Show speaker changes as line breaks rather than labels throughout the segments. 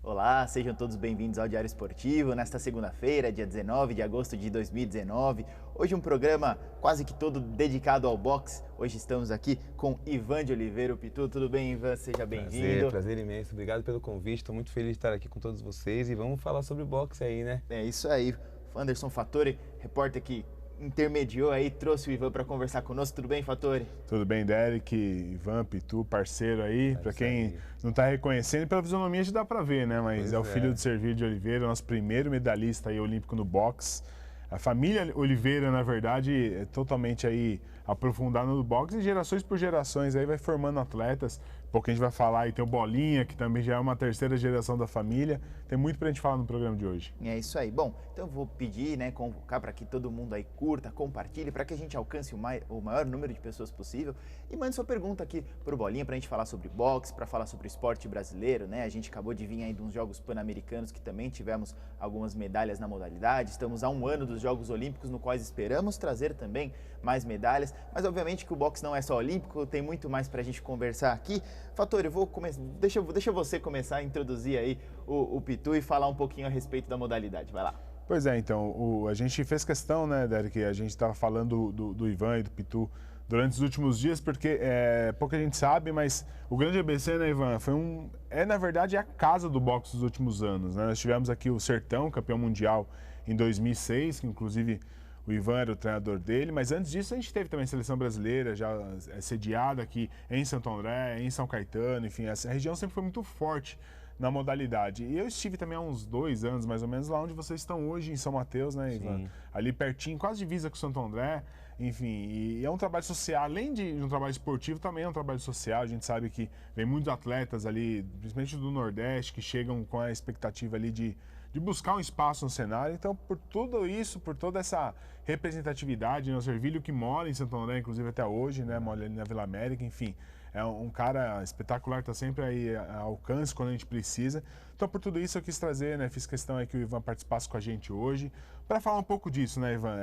Olá, sejam todos bem-vindos ao Diário Esportivo, nesta segunda-feira, dia 19 de agosto de 2019. Hoje um programa quase que todo dedicado ao boxe. Hoje estamos aqui com Ivan de Oliveira, o Pitu. Tudo bem, Ivan? Seja bem-vindo.
Prazer imenso. Obrigado pelo convite. Estou muito feliz de estar aqui com todos vocês e vamos falar sobre boxe aí, né?
É isso aí. Anderson Fattori, repórter que intermediou aí, trouxe o Ivan para conversar conosco. Tudo bem, Fattori?
Tudo bem, Derek, Ivan, Pitu, parceiro aí. Para quem
aí.
não está reconhecendo, pela fisionomia já dá para ver, né? Mas
Pois
é o
é.
filho de Servílio de Oliveira, nosso primeiro medalhista aí olímpico no boxe. A família Oliveira, na verdade, é totalmente aí aprofundada no boxe e gerações por gerações aí vai formando atletas. Pouco a gente vai falar aí, tem o Bolinha, que também já é uma terceira geração da família. Tem muito pra gente falar no programa de hoje.
É isso aí. Bom, então eu vou pedir, né, convocar para que todo mundo aí curta, compartilhe, para que a gente alcance o maior número de pessoas possível e mande sua pergunta aqui pro Bolinha para a gente falar sobre boxe, para falar sobre esporte brasileiro, né? A gente acabou de vir aí de uns Jogos Pan-Americanos que também tivemos algumas medalhas na modalidade. Estamos há um ano dos Jogos Olímpicos, no quais esperamos trazer também mais medalhas, mas obviamente que o boxe não é só olímpico, tem muito mais para a gente conversar aqui. Fattori, deixa você começar a introduzir aí o Pitu e falar um pouquinho a respeito da modalidade. Vai lá.
Pois é, então, a gente fez questão, né, Derek, a gente estava falando do Ivan e do Pitu durante os últimos dias, porque pouca gente sabe, mas o Grande ABC, né, Ivan, na verdade, a casa do boxe dos últimos anos, né? Nós tivemos aqui o Sertão, campeão mundial em 2006, que inclusive o Ivan era o treinador dele, mas antes disso a gente teve também a seleção brasileira já sediada aqui em Santo André, em São Caetano, enfim, essa região sempre foi muito forte na modalidade. E eu estive também há uns 2 anos, mais ou menos, lá onde vocês estão hoje, em São Mateus, né, Ivan?
Sim.
Ali pertinho, quase divisa com Santo André, enfim, e é um trabalho social, além de um trabalho esportivo, também é um trabalho social. A gente sabe que vem muitos atletas ali, principalmente do Nordeste, que chegam com a expectativa ali de buscar um espaço no cenário. Então, por tudo isso, por toda essa representatividade, né, o Servílio que mora em Santo André, inclusive até hoje, né, mora ali na Vila América, enfim, é um cara espetacular, está sempre aí ao alcance quando a gente precisa. Então, por tudo isso, eu quis trazer, né, fiz questão aí que o Ivan participasse com a gente hoje, para falar um pouco disso, né, Ivan,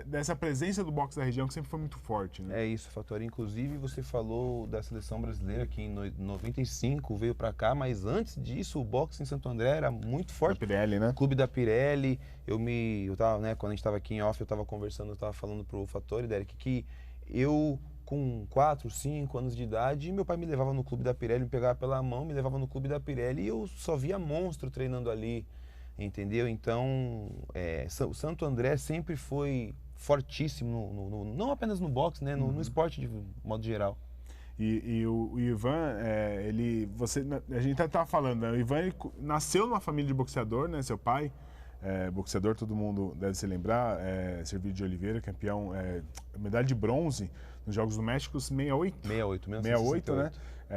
dessa presença do boxe da região que sempre foi muito forte, né?
É isso, Fattori. Inclusive, você falou da seleção brasileira que em 95 veio para cá, mas antes disso o boxe em Santo André era muito forte.
Da Pirelli, né?
Clube da Pirelli. Eu tava, né, quando a gente estava aqui em off, eu estava conversando, eu estava falando pro Fattori, Derek, que eu com 4, 5 anos de idade, meu pai me levava no Clube da Pirelli, me pegava pela mão, me levava no Clube da Pirelli e eu só via monstro treinando ali, entendeu? Então, o Santo André sempre foi fortíssimo, não apenas no boxe, né, no esporte de modo geral.
E o Ivan, a gente estava falando, né? O Ivan ele nasceu numa família de boxeador, né? Seu pai, boxeador, todo mundo deve se lembrar, Servílio de Oliveira, campeão, medalha de bronze nos Jogos do México 68. 68, né?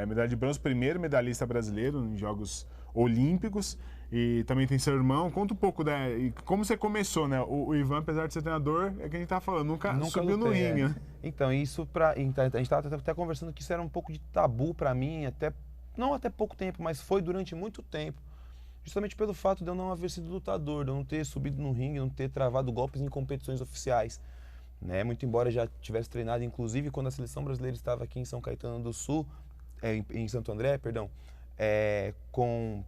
Medalha de bronze, primeiro medalhista brasileiro em Jogos Olímpicos. E também tem seu irmão. Conta um pouco, né? Como você começou, né? O Ivan, apesar de ser treinador, é que a gente tá falando, nunca subiu no
lutei,
ringue, né?
Então, a gente estava até conversando que isso era um pouco de tabu para mim, não até pouco tempo, mas foi durante muito tempo. Justamente pelo fato de eu não haver sido lutador, de eu não ter subido no ringue, não ter travado golpes em competições oficiais. Né? Muito embora já tivesse treinado, inclusive quando a seleção brasileira estava aqui em São Caetano do Sul, em Santo André, perdão, com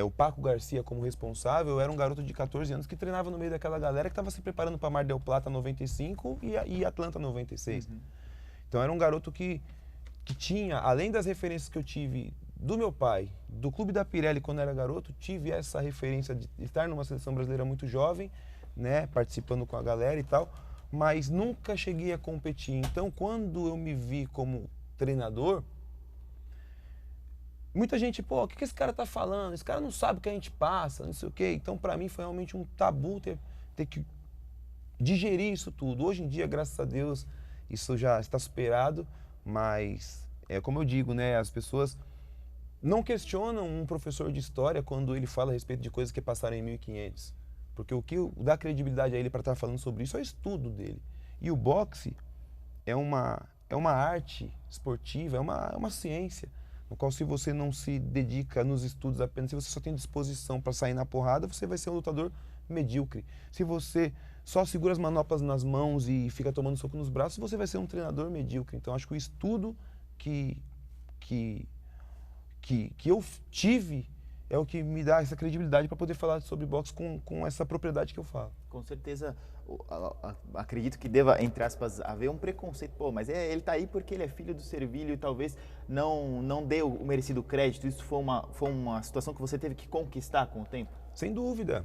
o Paco Garcia como responsável, eu era um garoto de 14 anos que treinava no meio daquela galera que estava se preparando para Mar del Plata 95 e Atlanta 96. Então era um garoto que tinha, além das referências que eu tive do meu pai, do Clube da Pirelli quando era garoto, tive essa referência de estar numa seleção brasileira muito jovem, né, participando com a galera e tal, mas nunca cheguei a competir. Então, quando eu me vi como treinador, muita gente, pô, o que esse cara tá falando? Esse cara não sabe o que a gente passa, não sei o quê. Então, para mim, foi realmente um tabu ter que digerir isso tudo. Hoje em dia, graças a Deus, isso já está superado, mas, como eu digo, né, as pessoas não questionam um professor de história quando ele fala a respeito de coisas que passaram em 1500. Porque o que dá credibilidade a ele para estar falando sobre isso é o estudo dele. E o boxe é uma arte esportiva, é uma ciência, no qual se você não se dedica nos estudos apenas, se você só tem disposição para sair na porrada, você vai ser um lutador medíocre. Se você só segura as manoplas nas mãos e fica tomando soco nos braços, você vai ser um treinador medíocre. Então acho que o estudo que eu tive é o que me dá essa credibilidade para poder falar sobre boxe com essa propriedade que eu falo.
Com certeza, acredito que deva, entre aspas, haver um preconceito. Pô, mas ele tá aí porque ele é filho do Servilho e talvez não dê o merecido crédito. Isso foi uma situação que você teve que conquistar com o tempo?
Sem dúvida.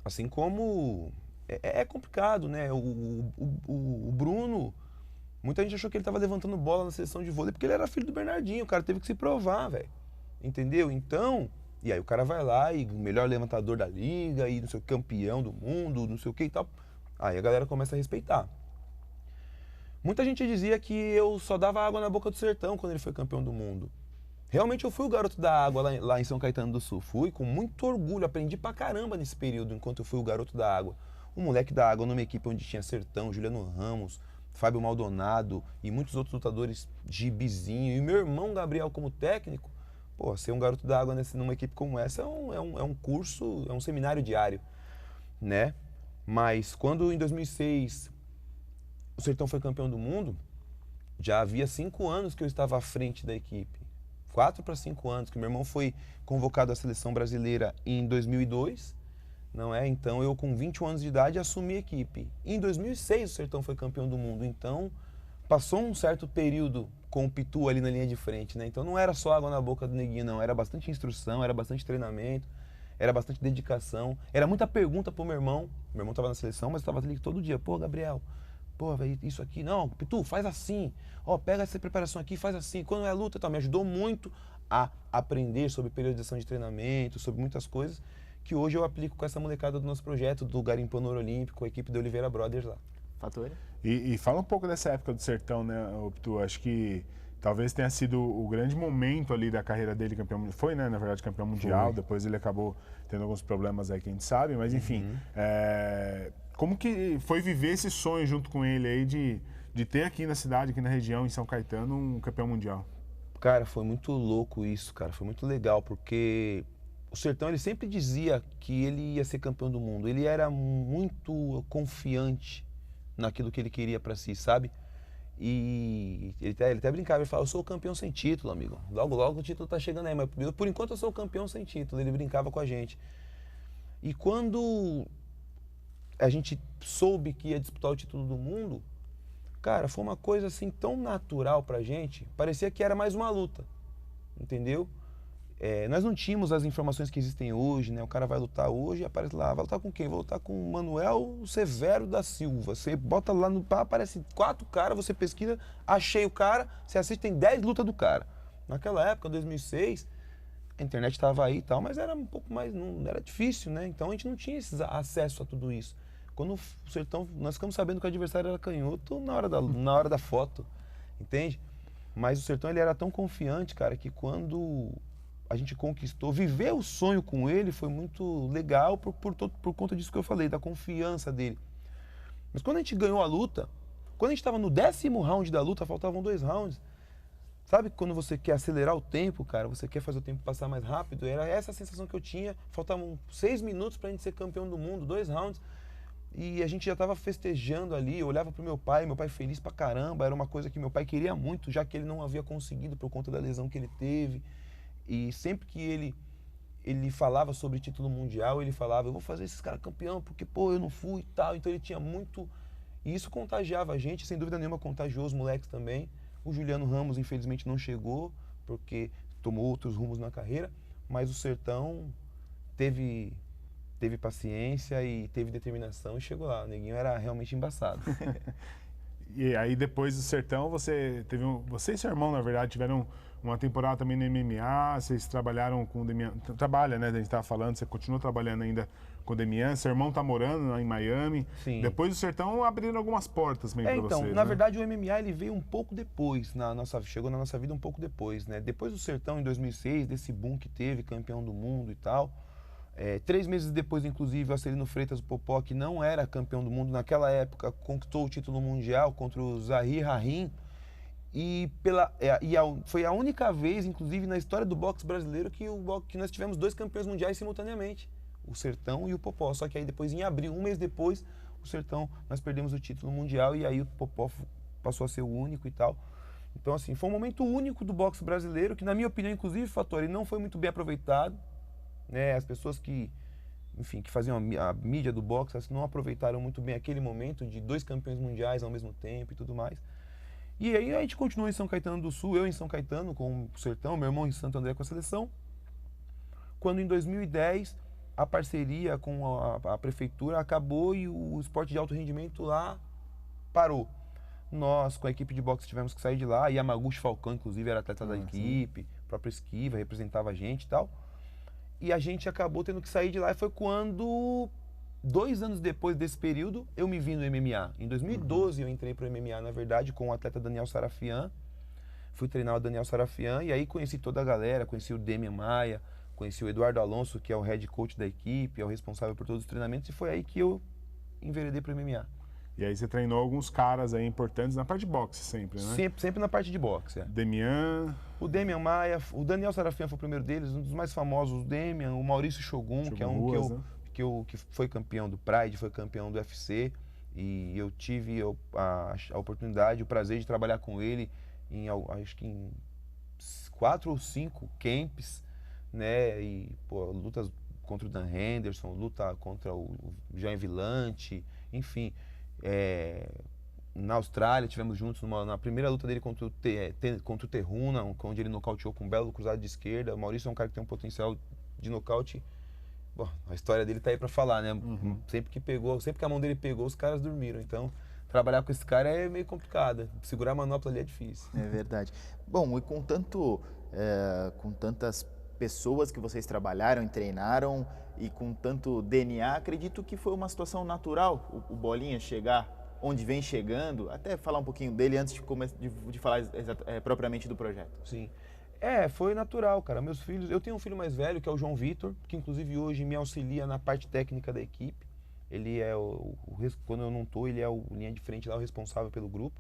Assim como é complicado, né? O Bruno, muita gente achou que ele estava levantando bola na seleção de vôlei porque ele era filho do Bernardinho. O cara teve que se provar, velho. Entendeu? Então, e aí o cara vai lá e o melhor levantador da liga, e não sei o campeão do mundo, não sei o que e tal. Aí a galera começa a respeitar. Muita gente dizia que eu só dava água na boca do Sertão quando ele foi campeão do mundo. Realmente eu fui o garoto da água lá em São Caetano do Sul. Fui com muito orgulho, aprendi pra caramba nesse período, enquanto eu fui o garoto da água. O moleque da água numa equipe onde tinha Sertão, Juliano Ramos, Fábio Maldonado e muitos outros lutadores, Gibizinho, e meu irmão Gabriel como técnico. Pô, ser um garoto da água numa equipe como essa é um curso, é um seminário diário, né? Mas quando em 2006 o Sertão foi campeão do mundo, já havia 5 anos que eu estava à frente da equipe. 4 para 5 anos, que meu irmão foi convocado à seleção brasileira em 2002, não é? Então eu com 21 anos de idade assumi a equipe. Em 2006 o Sertão foi campeão do mundo, então passou um certo período com o Pitu ali na linha de frente, né? Então não era só água na boca do neguinho, não. Era bastante instrução, era bastante treinamento, era bastante dedicação, era muita pergunta pro meu irmão. Meu irmão estava na seleção, mas estava ali todo dia. Pô, Gabriel, pô, véio, isso aqui, não, Pitu, faz assim. Ó, pega essa preparação aqui, faz assim. Quando é luta, tá, me ajudou muito a aprender sobre periodização de treinamento, sobre muitas coisas que hoje eu aplico com essa molecada do nosso projeto, do Garimpando Ouro Olímpico, a equipe da Oliveira Brothers lá.
Fator?
E fala um pouco dessa época do Sertão, né, Pitu? Acho que talvez tenha sido o grande momento ali da carreira dele, campeão. Foi, né, na verdade, campeão mundial. Foi. Depois ele acabou tendo alguns problemas aí que a gente sabe, mas enfim. Como que foi viver esse sonho junto com ele aí de ter aqui na cidade, aqui na região, em São Caetano, um campeão mundial?
Cara, foi muito louco isso, cara. Foi muito legal, porque o Sertão, ele sempre dizia que ele ia ser campeão do mundo. Ele era muito confiante naquilo que ele queria pra si, sabe? E ele até brincava, ele falava, eu sou o campeão sem título, amigo. Logo, logo o título tá chegando aí, mas por enquanto eu sou o campeão sem título. Ele brincava com a gente. E quando a gente soube que ia disputar o título do mundo, cara, foi uma coisa assim tão natural pra gente, parecia que era mais uma luta, entendeu? Nós não tínhamos as informações que existem hoje, né? O cara vai lutar hoje, aparece lá, vai lutar com quem? Vou lutar com o Manuel Severo da Silva. Você bota lá no pá, aparece 4 caras, você pesquisa, achei o cara, você assiste, tem 10 lutas do cara. Naquela época, 2006, a internet estava aí e tal, mas era um pouco mais, não era difícil, né? Então a gente não tinha acesso a tudo isso. Quando o Sertão, nós ficamos sabendo que o adversário era canhoto na hora da foto, entende? Mas o Sertão, ele era tão confiante, cara, que quando a gente conquistou, viver o sonho com ele foi muito legal por conta disso que eu falei, da confiança dele. Mas quando a gente ganhou a luta, quando a gente estava no 10º round da luta, faltavam 2 rounds, sabe quando você quer acelerar o tempo, cara, você quer fazer o tempo passar mais rápido? Era essa a sensação que eu tinha, faltavam 6 minutos pra gente ser campeão do mundo, 2 rounds, e a gente já estava festejando ali, eu olhava pro meu pai feliz pra caramba, era uma coisa que meu pai queria muito, já que ele não havia conseguido por conta da lesão que ele teve. E sempre que ele falava sobre título mundial, ele falava, eu vou fazer esses caras campeão, porque, pô, eu não fui e tal. Então ele tinha muito... E isso contagiava a gente, sem dúvida nenhuma, contagiou os moleques também. O Juliano Ramos, infelizmente, não chegou, porque tomou outros rumos na carreira. Mas o Sertão teve paciência e teve determinação e chegou lá. O neguinho era realmente embaçado.
E aí, depois do Sertão, você e seu irmão, na verdade, tiveram uma temporada também no MMA, vocês trabalharam com o Demian, trabalha, né, a gente estava falando, você continua trabalhando ainda com o Demian, seu irmão está morando lá em Miami.
Sim.
Depois do Sertão, abriram algumas portas meio para
então,
vocês,
na
né?
verdade, o MMA ele veio um pouco depois, chegou na nossa vida um pouco depois, né? Depois do Sertão, em 2006, desse boom que teve, campeão do mundo e tal, 3 meses depois, inclusive, o Acelino Freitas, o Popó, que não era campeão do mundo naquela época, conquistou o título mundial contra o Zahir Rahim. E foi a única vez, inclusive, na história do boxe brasileiro que nós tivemos 2 campeões mundiais simultaneamente, o Sertão e o Popó. Só que aí depois, em abril, 1 mês depois, o Sertão, nós perdemos o título mundial e aí o Popó passou a ser o único e tal. Então, assim, foi um momento único do boxe brasileiro que, na minha opinião, inclusive, Fator, ele não foi muito bem aproveitado, né? As pessoas que, enfim, que faziam a mídia do boxe, elas não aproveitaram muito bem aquele momento de 2 campeões mundiais ao mesmo tempo e tudo mais. E aí a gente continuou em São Caetano do Sul, eu em São Caetano com o Sertão, meu irmão em Santo André com a seleção. Quando em 2010 a parceria com a prefeitura acabou e o esporte de alto rendimento lá parou. Nós, com a equipe de boxe, tivemos que sair de lá. Yamaguchi Falcão, inclusive, era atleta da equipe, própria Esquiva, representava a gente e tal. E a gente acabou tendo que sair de lá e foi quando, 2 anos depois desse período, eu me vi no MMA. Em 2012 eu entrei pro MMA, na verdade, com o atleta Daniel Sarafian. Fui treinar o Daniel Sarafian e aí conheci toda a galera, conheci o Demian Maia, conheci o Eduardo Alonso, que é o head coach da equipe, é o responsável por todos os treinamentos, e foi aí que eu enveredei pro MMA.
E aí você treinou alguns caras aí importantes na parte de boxe sempre, né?
Sempre na parte de boxe, é.
Demian...
O Demian Maia, o Daniel Sarafian foi o primeiro deles, um dos mais famosos, o Demian, o Maurício Shogun, que é um
Ruas, né?
que foi campeão do Pride, foi campeão do UFC, e eu tive a oportunidade, o prazer de trabalhar com ele em, acho que em 4 ou 5 camps, né, e pô, lutas contra o Dan Henderson, luta contra o Jean Villante, enfim, na Austrália tivemos juntos na primeira luta dele contra o Terruna, onde ele nocauteou com um belo cruzado de esquerda. O Maurício é um cara que tem um potencial de nocaute. Bom, a história dele tá aí para falar, né? Sempre que a mão dele pegou, os caras dormiram. Então, trabalhar com esse cara é meio complicado. Segurar a manopla ali é difícil.
É verdade. Bom, e com tantas pessoas que vocês trabalharam e treinaram e com tanto DNA, acredito que foi uma situação natural o Bolinha chegar onde vem chegando. Até falar um pouquinho dele antes de falar propriamente do projeto.
Sim. Foi natural, cara. Meus filhos, eu tenho um filho mais velho, que é o João Vitor, que inclusive hoje me auxilia na parte técnica da equipe. Ele é quando eu não tô, ele é o linha de frente lá, o responsável pelo grupo.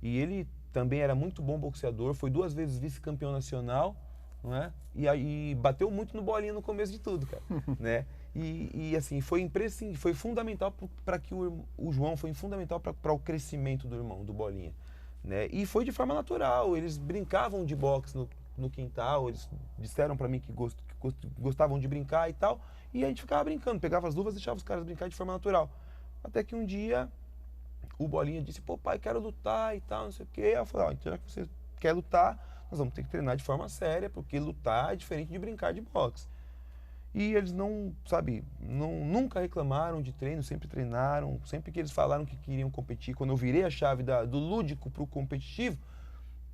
E ele também era muito bom boxeador, foi 2 vezes vice-campeão nacional, não é? E aí bateu muito no Bolinha no começo de tudo, cara, né? E assim, foi fundamental para que o João, foi fundamental para o crescimento do irmão, do Bolinha, né? E foi de forma natural, eles brincavam de boxe no quintal, eles disseram para mim que gostavam de brincar e tal, e a gente ficava brincando, pegava as luvas e deixava os caras brincar de forma natural. Até que um dia o Bolinha disse, pô pai, quero lutar e tal, não sei o quê. Aí eu falei, então já que você quer lutar, nós vamos ter que treinar de forma séria, porque lutar é diferente de brincar de boxe. E eles nunca reclamaram de treino, sempre treinaram, sempre que eles falaram que queriam competir, quando eu virei a chave do lúdico para o competitivo,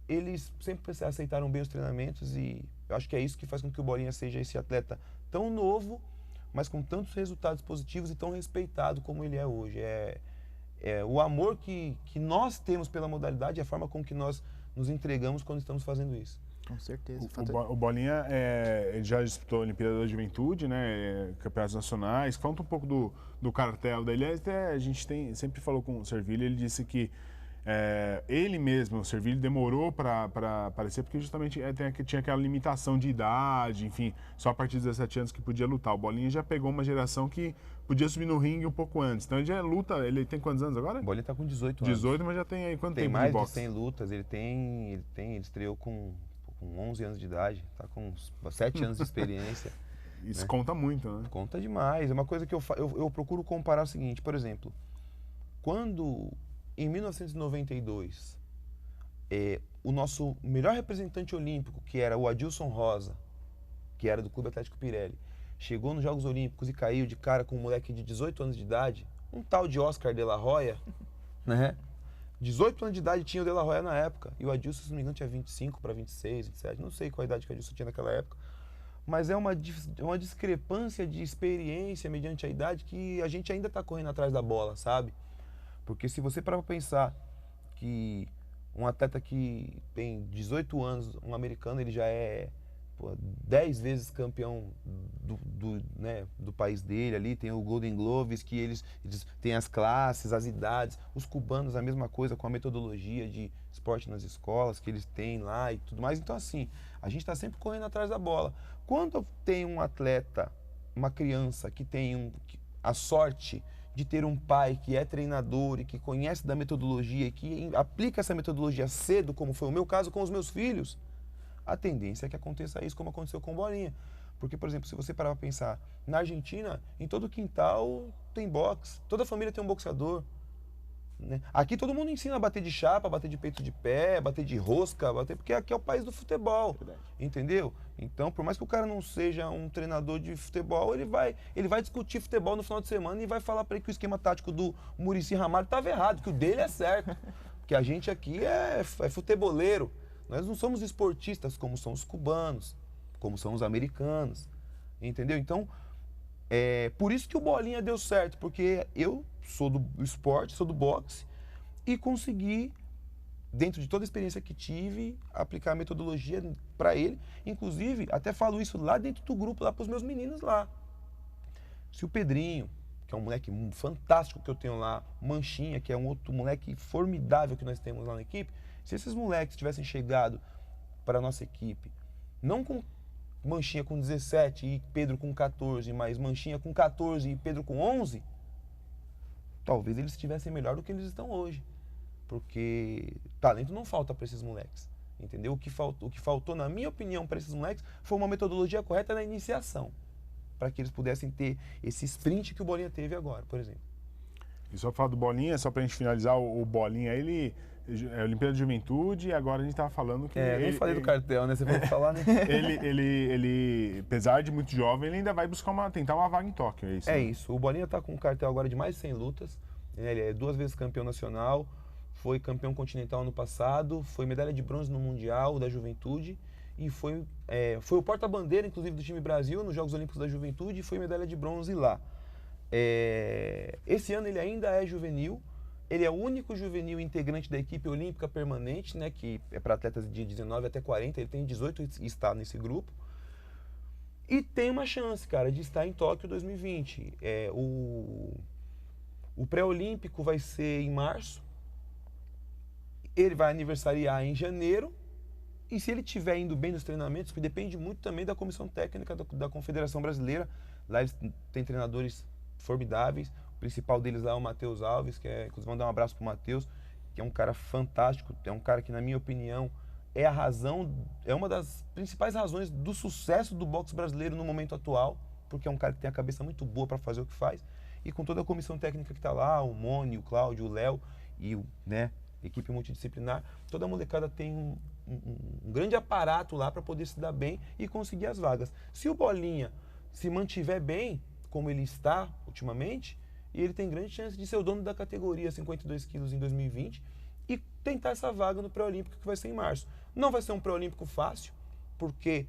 eles sempre aceitaram bem os treinamentos e eu acho que é isso que faz com que o Bolinha seja esse atleta tão novo, mas com tantos resultados positivos e tão respeitado como ele é hoje. O amor que nós temos pela modalidade e a forma com que nós nos entregamos quando estamos fazendo isso.
Com certeza.
O Bolinha ele já disputou a Olimpíada da Juventude, né, campeonatos nacionais. Conta um pouco do cartel dele. Até a gente sempre falou com o Servilha, ele disse que ele mesmo, o Servilha, demorou para aparecer porque justamente tinha aquela limitação de idade, enfim, só a partir dos 17 anos que podia lutar. O Bolinha já pegou uma geração que podia subir no ringue um pouco antes. Então ele já luta, ele tem quantos anos agora?
O Bolinha tá com 18 anos.
18, mas já tem aí quanto tempo de
mais
boxe?
de 100 lutas, ele estreou com 11 anos de idade, tá com uns 7 anos de experiência.
Isso,
né?
Conta muito, né?
Conta demais. É uma coisa que eu procuro comparar o seguinte, por exemplo, quando em 1992 o nosso melhor representante olímpico, que era o Adilson Rosa, que era do Clube Atlético Pirelli, chegou nos Jogos Olímpicos e caiu de cara com um moleque de 18 anos de idade, um tal de Oscar de la Hoya, né? 18 anos de idade tinha o De La Hoya na época. E o Adilson, se não me engano, tinha 25 para 26, 27. Não sei qual a idade que o Adilson tinha naquela época. Mas é uma discrepância de experiência mediante a idade que a gente ainda está correndo atrás da bola, sabe? Porque se você parar para pensar que um atleta que tem 18 anos, um americano, ele já é 10 vezes campeão do país dele ali, tem o Golden Gloves, que eles têm as classes, as idades, os cubanos a mesma coisa com a metodologia de esporte nas escolas que eles têm lá e tudo mais. Então assim, a gente está sempre correndo atrás da bola. Quando tem um atleta, uma criança que tem a sorte de ter um pai que é treinador e que conhece da metodologia e que aplica essa metodologia cedo, como foi o meu caso com os meus filhos, a tendência é que aconteça isso como aconteceu com o Bolinha. Porque, por exemplo, se você parar para pensar, na Argentina, em todo quintal tem boxe, toda família tem um boxeador. Né? Aqui todo mundo ensina a bater de chapa, bater de peito de pé, bater de rosca, porque aqui é o país do futebol,
Verdade.
entendeu? Então, por mais que o cara não seja um treinador de futebol, ele vai discutir futebol no final de semana e vai falar para ele que o esquema tático do Muricy Ramalho estava errado, que o dele é certo. Porque a gente aqui é futeboleiro, nós não somos esportistas como são os cubanos, como são os americanos, entendeu? Então, por isso que o Bolinha deu certo, porque eu sou do esporte, sou do boxe e consegui, dentro de toda a experiência que tive, aplicar a metodologia para ele. Inclusive, até falo isso lá dentro do grupo, lá para os meus meninos lá. Se o Pedrinho, que é um moleque fantástico que eu tenho lá, Manchinha, que é um outro moleque formidável que nós temos lá na equipe, se esses moleques tivessem chegado para a nossa equipe, não com Manchinha com 17 e Pedro com 14, mas Manchinha com 14 e Pedro com 11, talvez eles estivessem melhor do que eles estão hoje. Porque talento não falta para esses moleques, entendeu? O que faltou, na minha opinião, para esses moleques foi uma metodologia correta na iniciação, para que eles pudessem ter esse sprint que o Bolinha teve agora, por exemplo.
E só para falar do Bolinha, só para a gente finalizar, o Bolinha, ele é Olimpíada de Juventude e agora a gente estava falando que...
nem falei do cartel, né? Você vai falar, né?
ele, apesar de muito jovem, ele ainda vai buscar tentar uma vaga em Tóquio, é isso?
É isso. O Bolinha está com um cartel agora de mais de 100 lutas. Ele é 2 vezes campeão nacional, foi campeão continental ano passado, foi medalha de bronze no Mundial da Juventude e foi o porta-bandeira, inclusive, do time Brasil nos Jogos Olímpicos da Juventude e foi medalha de bronze lá. Esse ano ele ainda é juvenil, ele é o único juvenil integrante da equipe olímpica permanente, né, que é para atletas de 19 até 40, ele tem 18 e está nesse grupo. E tem uma chance, cara, de estar em Tóquio 2020. O pré-olímpico vai ser em março, ele vai aniversariar em janeiro, e se ele estiver indo bem nos treinamentos, que depende muito também da comissão técnica da Confederação Brasileira, lá eles têm treinadores formidáveis, o principal deles lá é o Matheus Alves, inclusive vamos dar um abraço pro Matheus, que é um cara fantástico, é um cara que, na minha opinião, é uma das principais razões do sucesso do boxe brasileiro no momento atual, porque é um cara que tem a cabeça muito boa para fazer o que faz, e com toda a comissão técnica que está lá, o Moni, o Cláudio, o Léo e equipe multidisciplinar, toda a molecada tem um grande aparato lá para poder se dar bem e conseguir as vagas. Se o Bolinha se mantiver bem, como ele está ultimamente, ele tem grande chance de ser o dono da categoria 52 quilos em 2020 e tentar essa vaga no pré-olímpico que vai ser em março. Não vai ser um pré-olímpico fácil, porque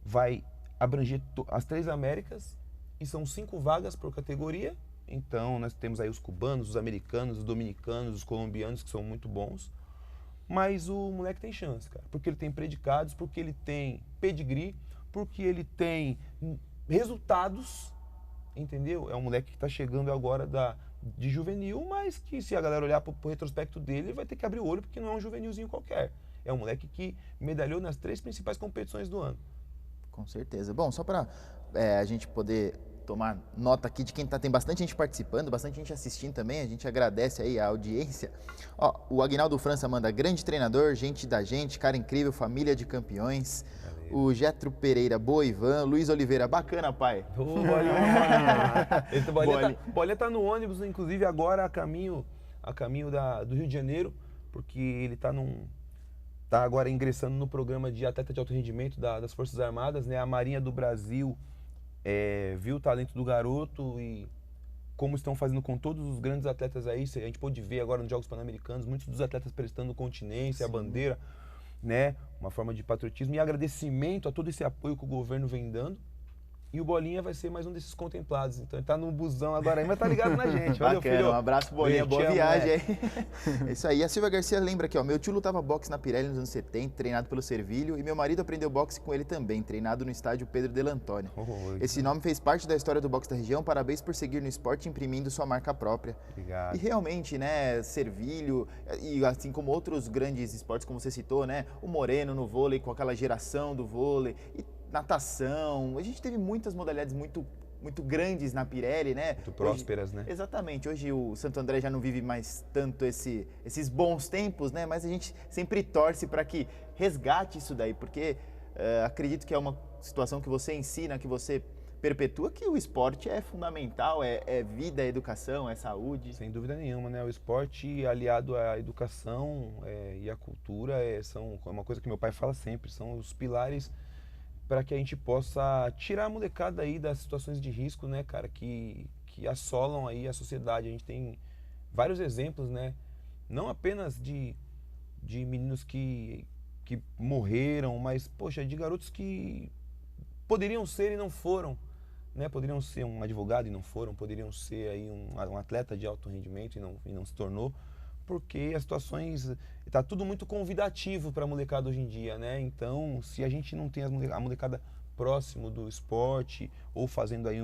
vai abranger as 3 Américas e são 5 vagas por categoria. Então nós temos aí os cubanos, os americanos, os dominicanos, os colombianos, que são muito bons. Mas o moleque tem chance, cara, porque ele tem predicados, porque ele tem pedigree, porque ele tem resultados, entendeu? É um moleque que está chegando agora de juvenil, mas que, se a galera olhar para o retrospecto dele, ele vai ter que abrir o olho, porque não é um juvenilzinho qualquer. É um moleque que medalhou nas 3 principais competições do ano.
Com certeza. Bom, só para a gente poder tomar nota aqui de quem tem bastante gente participando, bastante gente assistindo também, a gente agradece aí a audiência. Ó, o Aguinaldo França manda: grande treinador, gente da gente, cara incrível, família de campeões. Valeu. O Getro Pereira, boa Ivan. Luiz Oliveira, bacana, pai.
Bolinha tá no ônibus, inclusive agora a caminho do Rio de Janeiro, porque ele tá agora ingressando no programa de atleta de alto rendimento das Forças Armadas, né? A Marinha do Brasil viu o talento do garoto e como estão fazendo com todos os grandes atletas aí, a gente pôde ver agora nos Jogos Pan-Americanos, muitos dos atletas prestando continência, a bandeira, né? Uma forma de patriotismo e agradecimento a todo esse apoio que o governo vem dando. E o Bolinha vai ser mais um desses contemplados. Então ele tá no busão agora aí, mas tá ligado na gente. Valeu,
bacana, filho. Um abraço, Bolinha. Boa viagem aí. É isso aí. A Silvia Garcia lembra aqui, ó. Meu tio lutava boxe na Pirelli nos anos 70, treinado pelo Servilho. E meu marido aprendeu boxe com ele também, treinado no estádio Pedro Del Antônio. Esse nome fez parte da história do boxe da região. Parabéns por seguir no esporte, imprimindo sua marca própria.
Obrigado.
E realmente, né, Servilho, e assim como outros grandes esportes, como você citou, né? O Moreno no vôlei, com aquela geração do vôlei. E natação, a gente teve muitas modalidades muito grandes na Pirelli, né?
Muito prósperas,
hoje,
né?
Exatamente. Hoje o Santo André já não vive mais tanto esses bons tempos, né? Mas a gente sempre torce para que resgate isso daí, porque acredito que é uma situação que você ensina, que você perpetua, que o esporte é fundamental, é vida, é educação, é saúde.
Sem dúvida nenhuma, né? O esporte aliado à educação e à cultura é uma coisa que meu pai fala sempre, são os pilares para que a gente possa tirar a molecada aí das situações de risco, né, cara, que assolam aí a sociedade. A gente tem vários exemplos, né? Não apenas de meninos que morreram, mas, poxa, de garotos que poderiam ser e não foram, né? Poderiam ser um advogado e não foram, poderiam ser aí um atleta de alto rendimento e não se tornou, porque as situações, tá tudo muito convidativo para a molecada hoje em dia, né? Então, se a gente não tem a molecada próximo do esporte, ou fazendo aí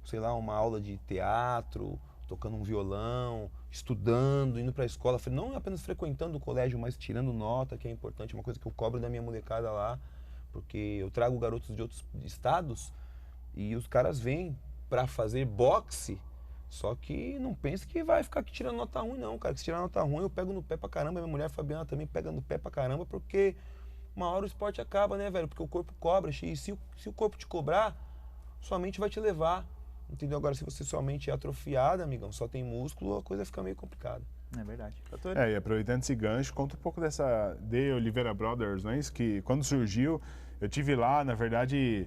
sei lá, uma aula de teatro, tocando um violão, estudando, indo para a escola, não apenas frequentando o colégio, mas tirando nota, que é importante, uma coisa que eu cobro da minha molecada lá, porque eu trago garotos de outros estados e os caras vêm para fazer boxe, só que não pense que vai ficar aqui tirando nota ruim não, cara, que se tirar nota ruim eu pego no pé pra caramba, minha mulher Fabiana também pega no pé pra caramba, porque uma hora o esporte acaba, né, velho, porque o corpo cobra, e se o corpo te cobrar, sua mente vai te levar, entendeu? Agora, se você sua mente é atrofiada, amigão, só tem músculo, a coisa fica meio complicada.
É verdade. Doutor?
E aproveitando esse gancho, conta um pouco dessa The Oliveira Brothers, não é isso? Que quando surgiu, eu tive lá, na verdade,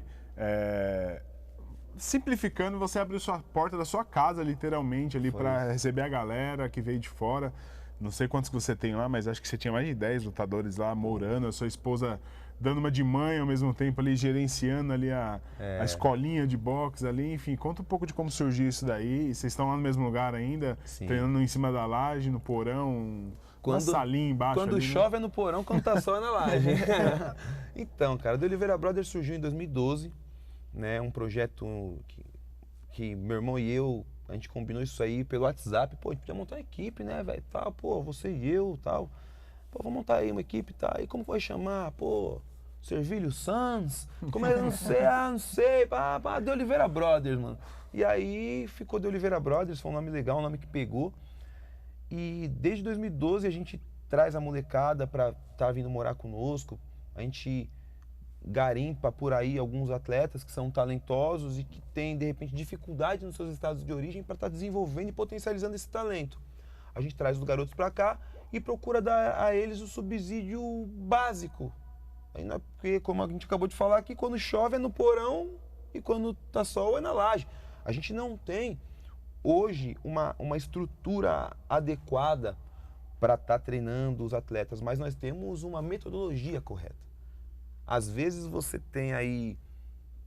simplificando, você abriu sua porta da sua casa, literalmente, ali para receber a galera que veio de fora. Não sei quantos que você tem lá, mas acho que você tinha mais de 10 lutadores lá morando, a sua esposa dando uma de mãe ao mesmo tempo ali, gerenciando ali a escolinha de boxe ali, enfim, conta um pouco de como surgiu isso daí. Vocês estão lá no mesmo lugar ainda,
Sim.
Treinando em cima da laje, no porão, na salinha embaixo.
Quando
ali,
chove
né?
É no porão, quando tá sol é na laje. Então, cara, The Oliveira Brothers surgiu em 2012, né, um projeto que meu irmão e eu, a gente combinou isso aí pelo WhatsApp, pô, a gente podia montar uma equipe, né, velho, tal, pô, você e eu, tal, pô, vamos montar aí uma equipe, tá, e como vai chamar, pô, Servilho Sans, como é, não sei, The Oliveira Brothers, mano, e aí ficou The Oliveira Brothers, foi um nome legal, um nome que pegou, e desde 2012 a gente traz a molecada pra tá vindo morar conosco, a gente garimpa por aí alguns atletas que são talentosos e que têm, de repente, dificuldade nos seus estados de origem para estar desenvolvendo e potencializando esse talento. A gente traz os garotos para cá e procura dar a eles o subsídio básico. Aí não é porque, como a gente acabou de falar aqui, quando chove é no porão e quando tá sol é na laje. A gente não tem, hoje, uma estrutura adequada para estar treinando os atletas, mas nós temos uma metodologia correta. Às vezes você tem aí,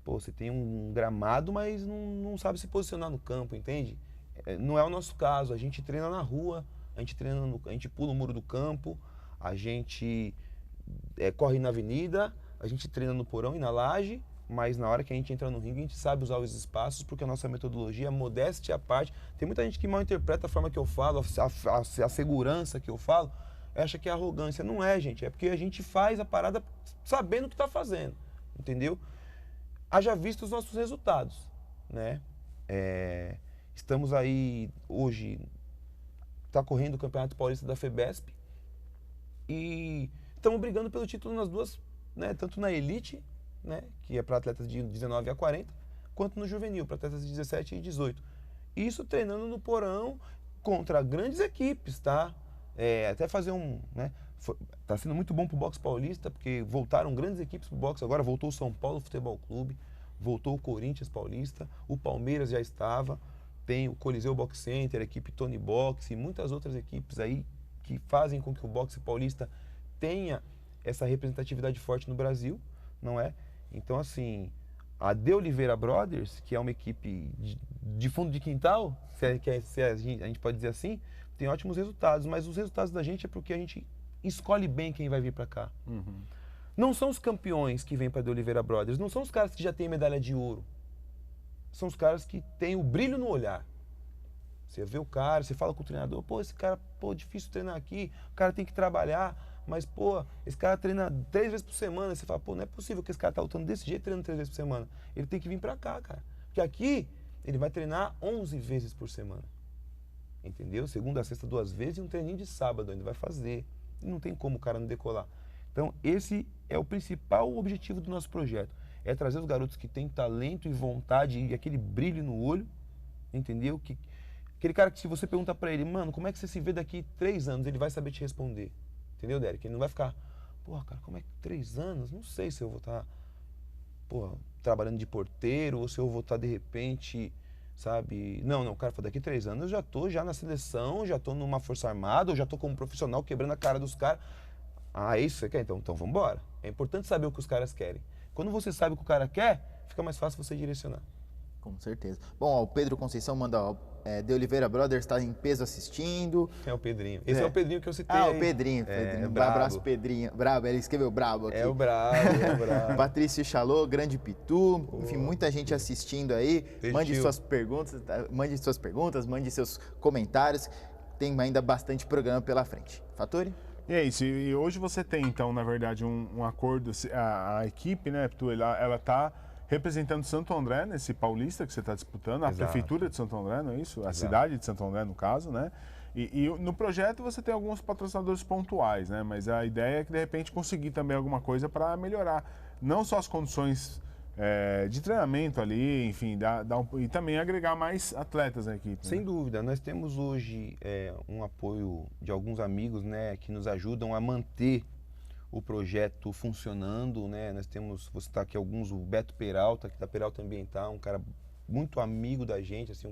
pô, você tem um gramado, mas não sabe se posicionar no campo, entende? Não é o nosso caso, a gente treina na rua, a gente pula o muro do campo, a gente corre na avenida, a gente treina no porão e na laje, mas na hora que a gente entra no ringue a gente sabe usar os espaços, porque a nossa metodologia, modéstia à parte, tem muita gente que mal interpreta a forma que eu falo, a segurança que eu falo, acha que é arrogância. Não é, gente. É porque a gente faz a parada sabendo o que está fazendo. Entendeu? Haja visto os nossos resultados, né? Estamos aí, hoje, está correndo o Campeonato Paulista da FEBESP e estamos brigando pelo título nas duas, né? Tanto na Elite, né? Que é para atletas de 19 a 40, quanto no Juvenil, para atletas de 17 e 18. Isso treinando no porão contra grandes equipes, tá? Até fazer né? Tá sendo muito bom pro boxe paulista, porque voltaram grandes equipes pro boxe. Agora voltou o São Paulo Futebol Clube, voltou o Corinthians Paulista, o Palmeiras já estava, tem o Coliseu Box Center, a equipe Tony Box e muitas outras equipes aí que fazem com que o boxe paulista tenha essa representatividade forte no Brasil, não é? Então, assim, a The Oliveira Brothers, que é uma equipe de fundo de quintal, se a gente pode dizer assim, tem ótimos resultados, mas os resultados da gente é porque a gente escolhe bem quem vai vir para cá.
Uhum.
Não são os campeões que vêm para The Oliveira Brothers, não são os caras que já têm medalha de ouro. São os caras que têm o brilho no olhar. Você vê o cara, você fala com o treinador, pô, esse cara, pô, difícil treinar aqui, o cara tem que trabalhar, mas, pô, esse cara treina 3 vezes por semana. Você fala, pô, não é possível que esse cara tá lutando desse jeito, treinando 3 vezes por semana. Ele tem que vir para cá, cara. Porque aqui, ele vai treinar 11 vezes por semana. Entendeu? Segunda a sexta, 2 vezes e um treininho de sábado ainda vai fazer. E não tem como o cara não decolar. Então, esse é o principal objetivo do nosso projeto. É trazer os garotos que têm talento e vontade e aquele brilho no olho, entendeu? Aquele cara que se você perguntar pra ele, mano, como é que você se vê daqui 3 anos? Ele vai saber te responder. Entendeu, Derek? Ele não vai ficar, porra, cara, como é que 3 anos? Não sei se eu vou estar, trabalhando de porteiro ou se eu vou estar, de repente, sabe? Não, cara, daqui 3 anos eu já tô na seleção, já tô numa força armada, eu já tô como profissional quebrando a cara dos caras. Ah, é isso que você quer? Então vamos embora. É importante saber o que os caras querem. Quando você sabe o que o cara quer, fica mais fácil você direcionar.
Com certeza. Bom, ó, o Pedro Conceição manda, ó, De Oliveira Brothers está em peso assistindo.
É o Pedrinho. Esse é o Pedrinho que eu citei.
Ah, o Pedrinho. Um abraço, Pedrinho. Brabo, ele escreveu brabo aqui.
É o brabo.
Patrício Chalô, Grande Pitu. Enfim, muita gente assistindo aí. Mande suas perguntas, mande seus comentários. Tem ainda bastante programa pela frente. Fattori?
E é isso. E hoje você tem, então, na verdade, um acordo. A equipe, né, Pitu, ela está representando Santo André nesse Paulista que você está disputando, a Prefeitura de Santo André, não é isso? A cidade de Santo André, no caso, né? E no projeto você tem alguns patrocinadores pontuais, né? Mas a ideia é que, de repente, conseguir também alguma coisa para melhorar não só as condições de treinamento ali, enfim, e também agregar mais atletas na equipe.
Sem dúvida. Nós temos hoje um apoio de alguns amigos, né, que nos ajudam a manter o projeto funcionando, né? Nós temos, vou citar aqui alguns, o Beto Peralta, que da Peralta Ambiental, um cara muito amigo da gente, assim,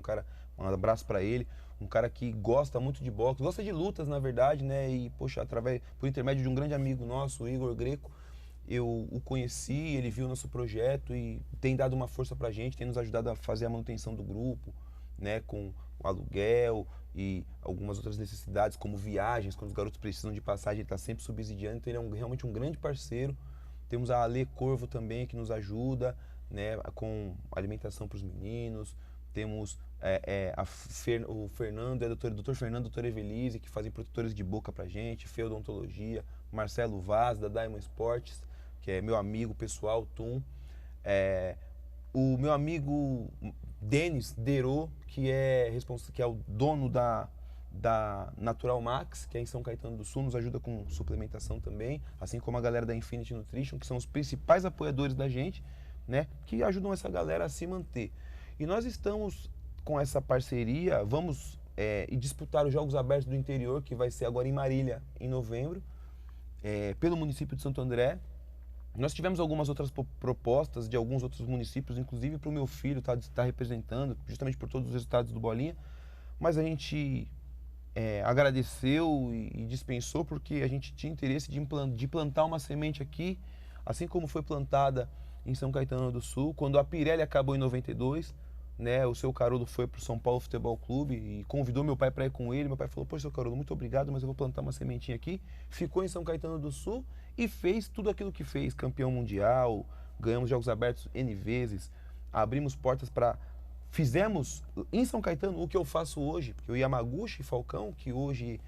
um abraço para ele, um cara que gosta muito de boxe, gosta de lutas, na verdade, né? E, poxa, por intermédio de um grande amigo nosso, o Igor Greco, eu o conheci, ele viu o nosso projeto e tem dado uma força pra gente, tem nos ajudado a fazer a manutenção do grupo, né? Com o aluguel e algumas outras necessidades, como viagens, quando os garotos precisam de passagem, ele está sempre subsidiando, então ele é realmente um grande parceiro. Temos a Ale Corvo também, que nos ajuda, né, com alimentação para os meninos. Temos o Fernando, Dr. Fernando, doutora Evelise, que fazem protetores de boca pra gente, Feodontologia, Marcelo Vaz, da Diamond Sports, que é meu amigo pessoal, Tum. O meu amigo Denis Derô, que é o dono da Natural Max, que é em São Caetano do Sul, nos ajuda com suplementação também, assim como a galera da Infinity Nutrition, que são os principais apoiadores da gente, né, que ajudam essa galera a se manter. E nós estamos com essa parceria, vamos disputar os Jogos Abertos do Interior, que vai ser agora em Marília, em novembro, pelo município de Santo André. Nós tivemos algumas outras propostas de alguns outros municípios, inclusive para o meu filho estar representando, justamente por todos os resultados do Bolinha, mas a gente agradeceu e dispensou porque a gente tinha interesse de plantar uma semente aqui, assim como foi plantada em São Caetano do Sul, quando a Pirelli acabou em 92, né, o seu Carolo foi para o São Paulo Futebol Clube e convidou meu pai para ir com ele. Meu pai falou, pô, seu Carolo, muito obrigado, mas eu vou plantar uma sementinha aqui. Ficou em São Caetano do Sul e fez tudo aquilo que fez, campeão mundial, ganhamos Jogos Abertos N vezes, abrimos portas fizemos em São Caetano o que eu faço hoje, porque o Yamaguchi Falcão, que hoje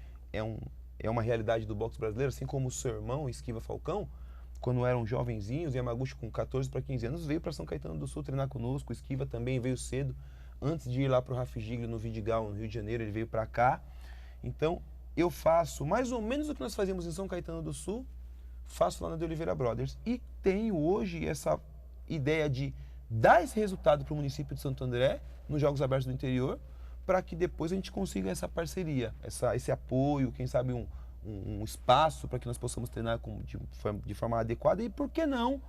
é uma realidade do boxe brasileiro, assim como o seu irmão Esquiva Falcão, quando eram jovenzinhos, Yamaguchi com 14 para 15 anos veio para São Caetano do Sul treinar conosco, o Esquiva também veio cedo, antes de ir lá para o Rafa Giglio no Vidigal, no Rio de Janeiro, ele veio para cá. Então, eu faço mais ou menos o que nós fazíamos em São Caetano do Sul, faço lá na De Oliveira Brothers. E tenho hoje essa ideia de dar esse resultado para o município de Santo André, nos Jogos Abertos do Interior, para que depois a gente consiga essa parceria, esse apoio, quem sabe um espaço para que nós possamos treinar de forma adequada e, por que não,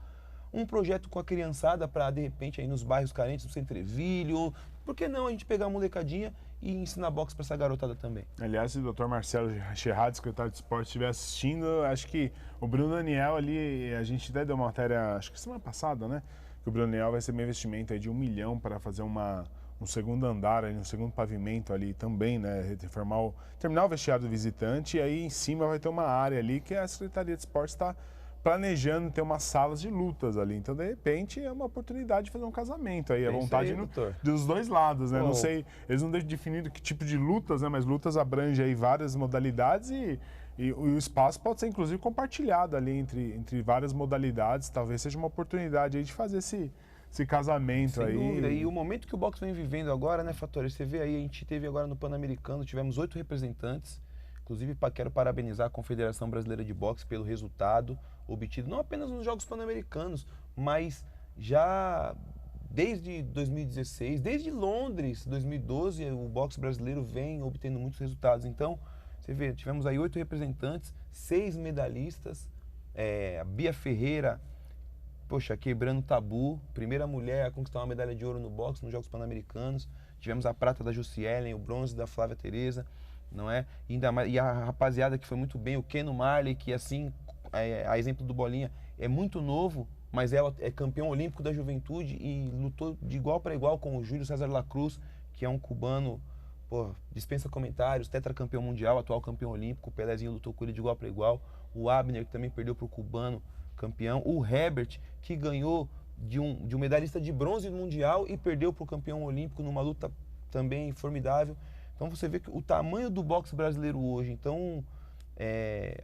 um projeto com a criançada para, de repente, aí nos bairros carentes do Centrevilho, por que não a gente pegar uma molecadinha e ensinar boxe para essa garotada também?
Aliás, se o Dr. Marcelo Cherrado, secretário de esporte, estiver assistindo, acho que o Bruno Daniel ali, a gente até deu uma matéria, acho que semana passada, né? Que o Bruno Daniel vai receber um investimento aí de 1 milhão para fazer um segundo andar, um segundo pavimento ali também, né? Terminar o vestiário do visitante e aí em cima vai ter uma área ali que a Secretaria de Esportes está planejando ter umas salas de lutas ali. Então, de repente, é uma oportunidade de fazer um casamento aí. A vontade dos dois lados, né? Não sei, eles não deixam definido que tipo de lutas, né? Mas lutas abrange aí várias modalidades e o espaço pode ser, inclusive, compartilhado ali entre várias modalidades. Talvez seja uma oportunidade aí de fazer esse casamento aí.
Sem dúvida. E o momento que o boxe vem vivendo agora, né, Fattori? Você vê aí, a gente teve agora no Pan-Americano, tivemos 8 representantes. Inclusive, quero parabenizar a Confederação Brasileira de Boxe pelo resultado obtido, não apenas nos Jogos Pan-Americanos, mas já desde 2016, desde Londres, 2012, o boxe brasileiro vem obtendo muitos resultados. Então, você vê, tivemos aí 8 representantes, 6 medalhistas, a Bia Ferreira, poxa, quebrando tabu, primeira mulher a conquistar uma medalha de ouro no boxe nos Jogos Pan-Americanos. Tivemos a prata da Jussielen, o bronze da Flávia Tereza, não é? Ainda mais, e a rapaziada que foi muito bem, o Keno Marley, que assim, a exemplo do Bolinha, é muito novo, mas é campeão olímpico da juventude e lutou de igual para igual com o Júlio César Lacruz, que é um cubano, pô, dispensa comentários, tetracampeão mundial, atual campeão olímpico. O Pelezinho lutou com ele de igual para igual. O Abner, que também perdeu para o cubano campeão. O Herbert, que ganhou de um medalhista de bronze mundial e perdeu para o campeão olímpico numa luta também formidável. Então você vê que o tamanho do boxe brasileiro hoje. Então,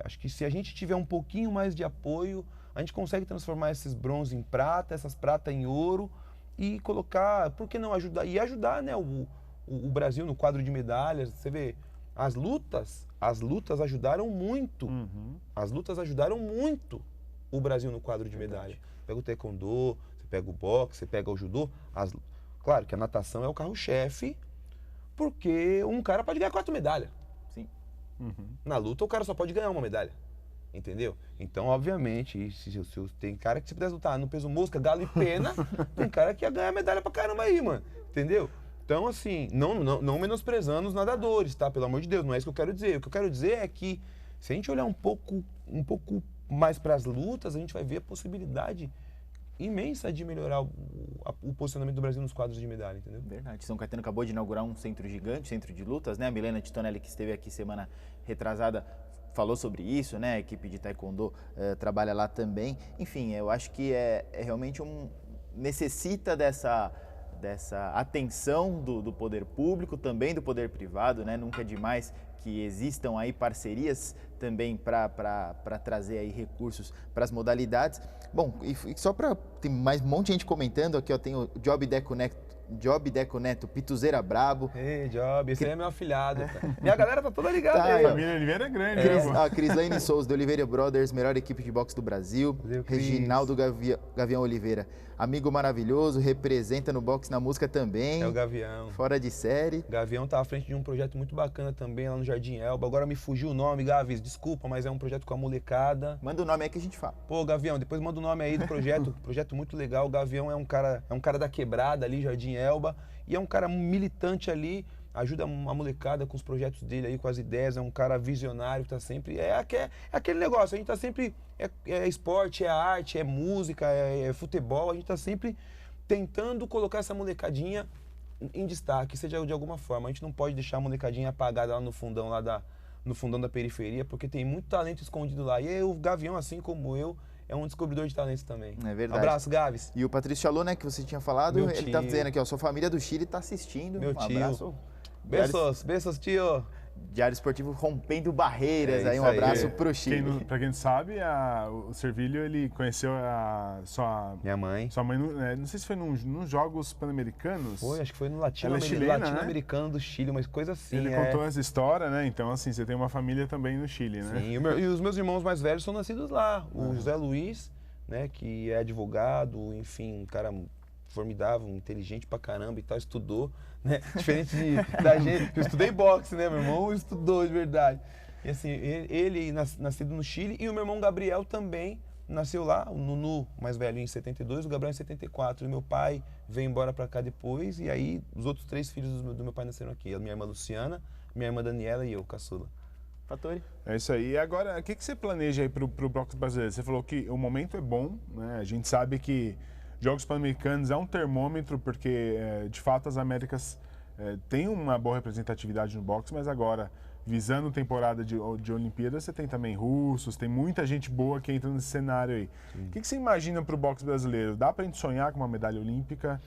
acho que se a gente tiver um pouquinho mais de apoio, a gente consegue transformar esses bronze em prata, essas prata em ouro e colocar, por que não ajudar? E ajudar, né, o Brasil no quadro de medalhas. Você vê, as lutas ajudaram muito. As lutas ajudaram muito o Brasil no quadro de medalha. Pega o taekwondo, você pega o boxe, você pega o judô. Claro que a natação é o carro-chefe, porque um cara pode ganhar 4 medalhas.
Sim.
Na luta, o cara só pode ganhar uma medalha. Entendeu? Então, obviamente, tem cara que se pudesse lutar no peso mosca, galo e pena, tem cara que ia ganhar medalha pra caramba aí, mano. Entendeu? Então, assim, não menosprezando os nadadores, tá? Pelo amor de Deus, não é isso que eu quero dizer. O que eu quero dizer é que, se a gente olhar um pouco mais para as lutas, a gente vai ver a possibilidade imensa de melhorar o posicionamento do Brasil nos quadros de medalha, entendeu?
Verdade. São Caetano acabou de inaugurar um centro gigante, centro de lutas, né? A Milena Titonelli, que esteve aqui semana retrasada, falou sobre isso, né? A equipe de taekwondo trabalha lá também. Enfim, eu acho que é realmente necessita dessa atenção do poder público, também do poder privado, né? Nunca é demais que existam aí parcerias também para trazer aí recursos para as modalidades. Bom, e só para tem mais um monte de gente comentando aqui, ó, tem o Job Deco Neto, Pituzeira Brabo.
Ei, Job, esse aí é meu afilhado, cara. E a galera tá toda ligada
Tá,
aí.
A família Oliveira é grande, né?
A Crislaine Souza, do Oliveira Brothers, melhor equipe de boxe do Brasil.
Valeu,
Reginaldo Gavião Oliveira, amigo maravilhoso, representa no boxe na música também.
É o Gavião.
Fora de série.
Gavião tá à frente de um projeto muito bacana também lá no Jardim Elba. Agora me fugiu o nome, Gavis, desculpa, mas é um projeto com a molecada.
Manda o nome aí que a gente fala.
Pô, Gavião, depois manda o nome aí do projeto. Projeto muito legal. O Gavião é um cara da quebrada ali, Jardim Elba. E é um cara militante ali, ajuda a molecada com os projetos dele aí, com as ideias. É um cara visionário que tá sempre... É aquele negócio, a gente tá sempre... É esporte, é arte, é música, é futebol. A gente tá sempre tentando colocar essa molecadinha em destaque, seja de alguma forma. A gente não pode deixar a molecadinha apagada lá no fundão, no fundão da periferia, porque tem muito talento escondido lá. E aí, o Gavião, assim como eu, é um descobridor de talentos também.
É verdade.
Abraço, Gavis.
E o Patrício Chalô, né, que você tinha falado,
Meu
ele
tio.
tá dizendo aqui, ó, sua família do Chile tá assistindo.
Meu
um
tio.
abraço.
Beijos, tio.
Diário Esportivo rompendo barreiras,
É
aí um
isso aí.
abraço pro Chile.
Pra quem não sabe, o Servilho, ele conheceu
Minha mãe.
sua mãe, não sei se foi nos Jogos Pan-Americanos.
Foi, acho que foi no
Ela é chilena,
latino-americano do Chile, uma coisa assim.
Ele contou essa história, né? Então, assim, você tem uma família também no Chile, né?
Sim, e os meus irmãos mais velhos são nascidos lá. O José Luiz, né, que é advogado, enfim, um cara formidável, inteligente pra caramba e tal, estudou, né? Diferente da gente, eu estudei boxe, né? Meu irmão estudou de verdade. E assim, ele nascido no Chile, e o meu irmão Gabriel também nasceu lá, o Nunu, mais velho, em 72, o Gabriel em 74. E meu pai veio embora pra cá depois, e aí os outros 3 filhos do meu pai nasceram aqui. A minha irmã Luciana, minha irmã Daniela e eu, caçula.
Fatori.
É isso aí. E agora, o que você planeja aí pro boxe brasileiro? Você falou que o momento é bom, né? A gente sabe que Jogos Pan-Americanos é um termômetro, porque, de fato, as Américas têm uma boa representatividade no boxe, mas agora, visando temporada de Olimpíadas, você tem também russos, tem muita gente boa que entra nesse cenário aí. O que você imagina para o boxe brasileiro? Dá para a gente sonhar com uma medalha olímpica?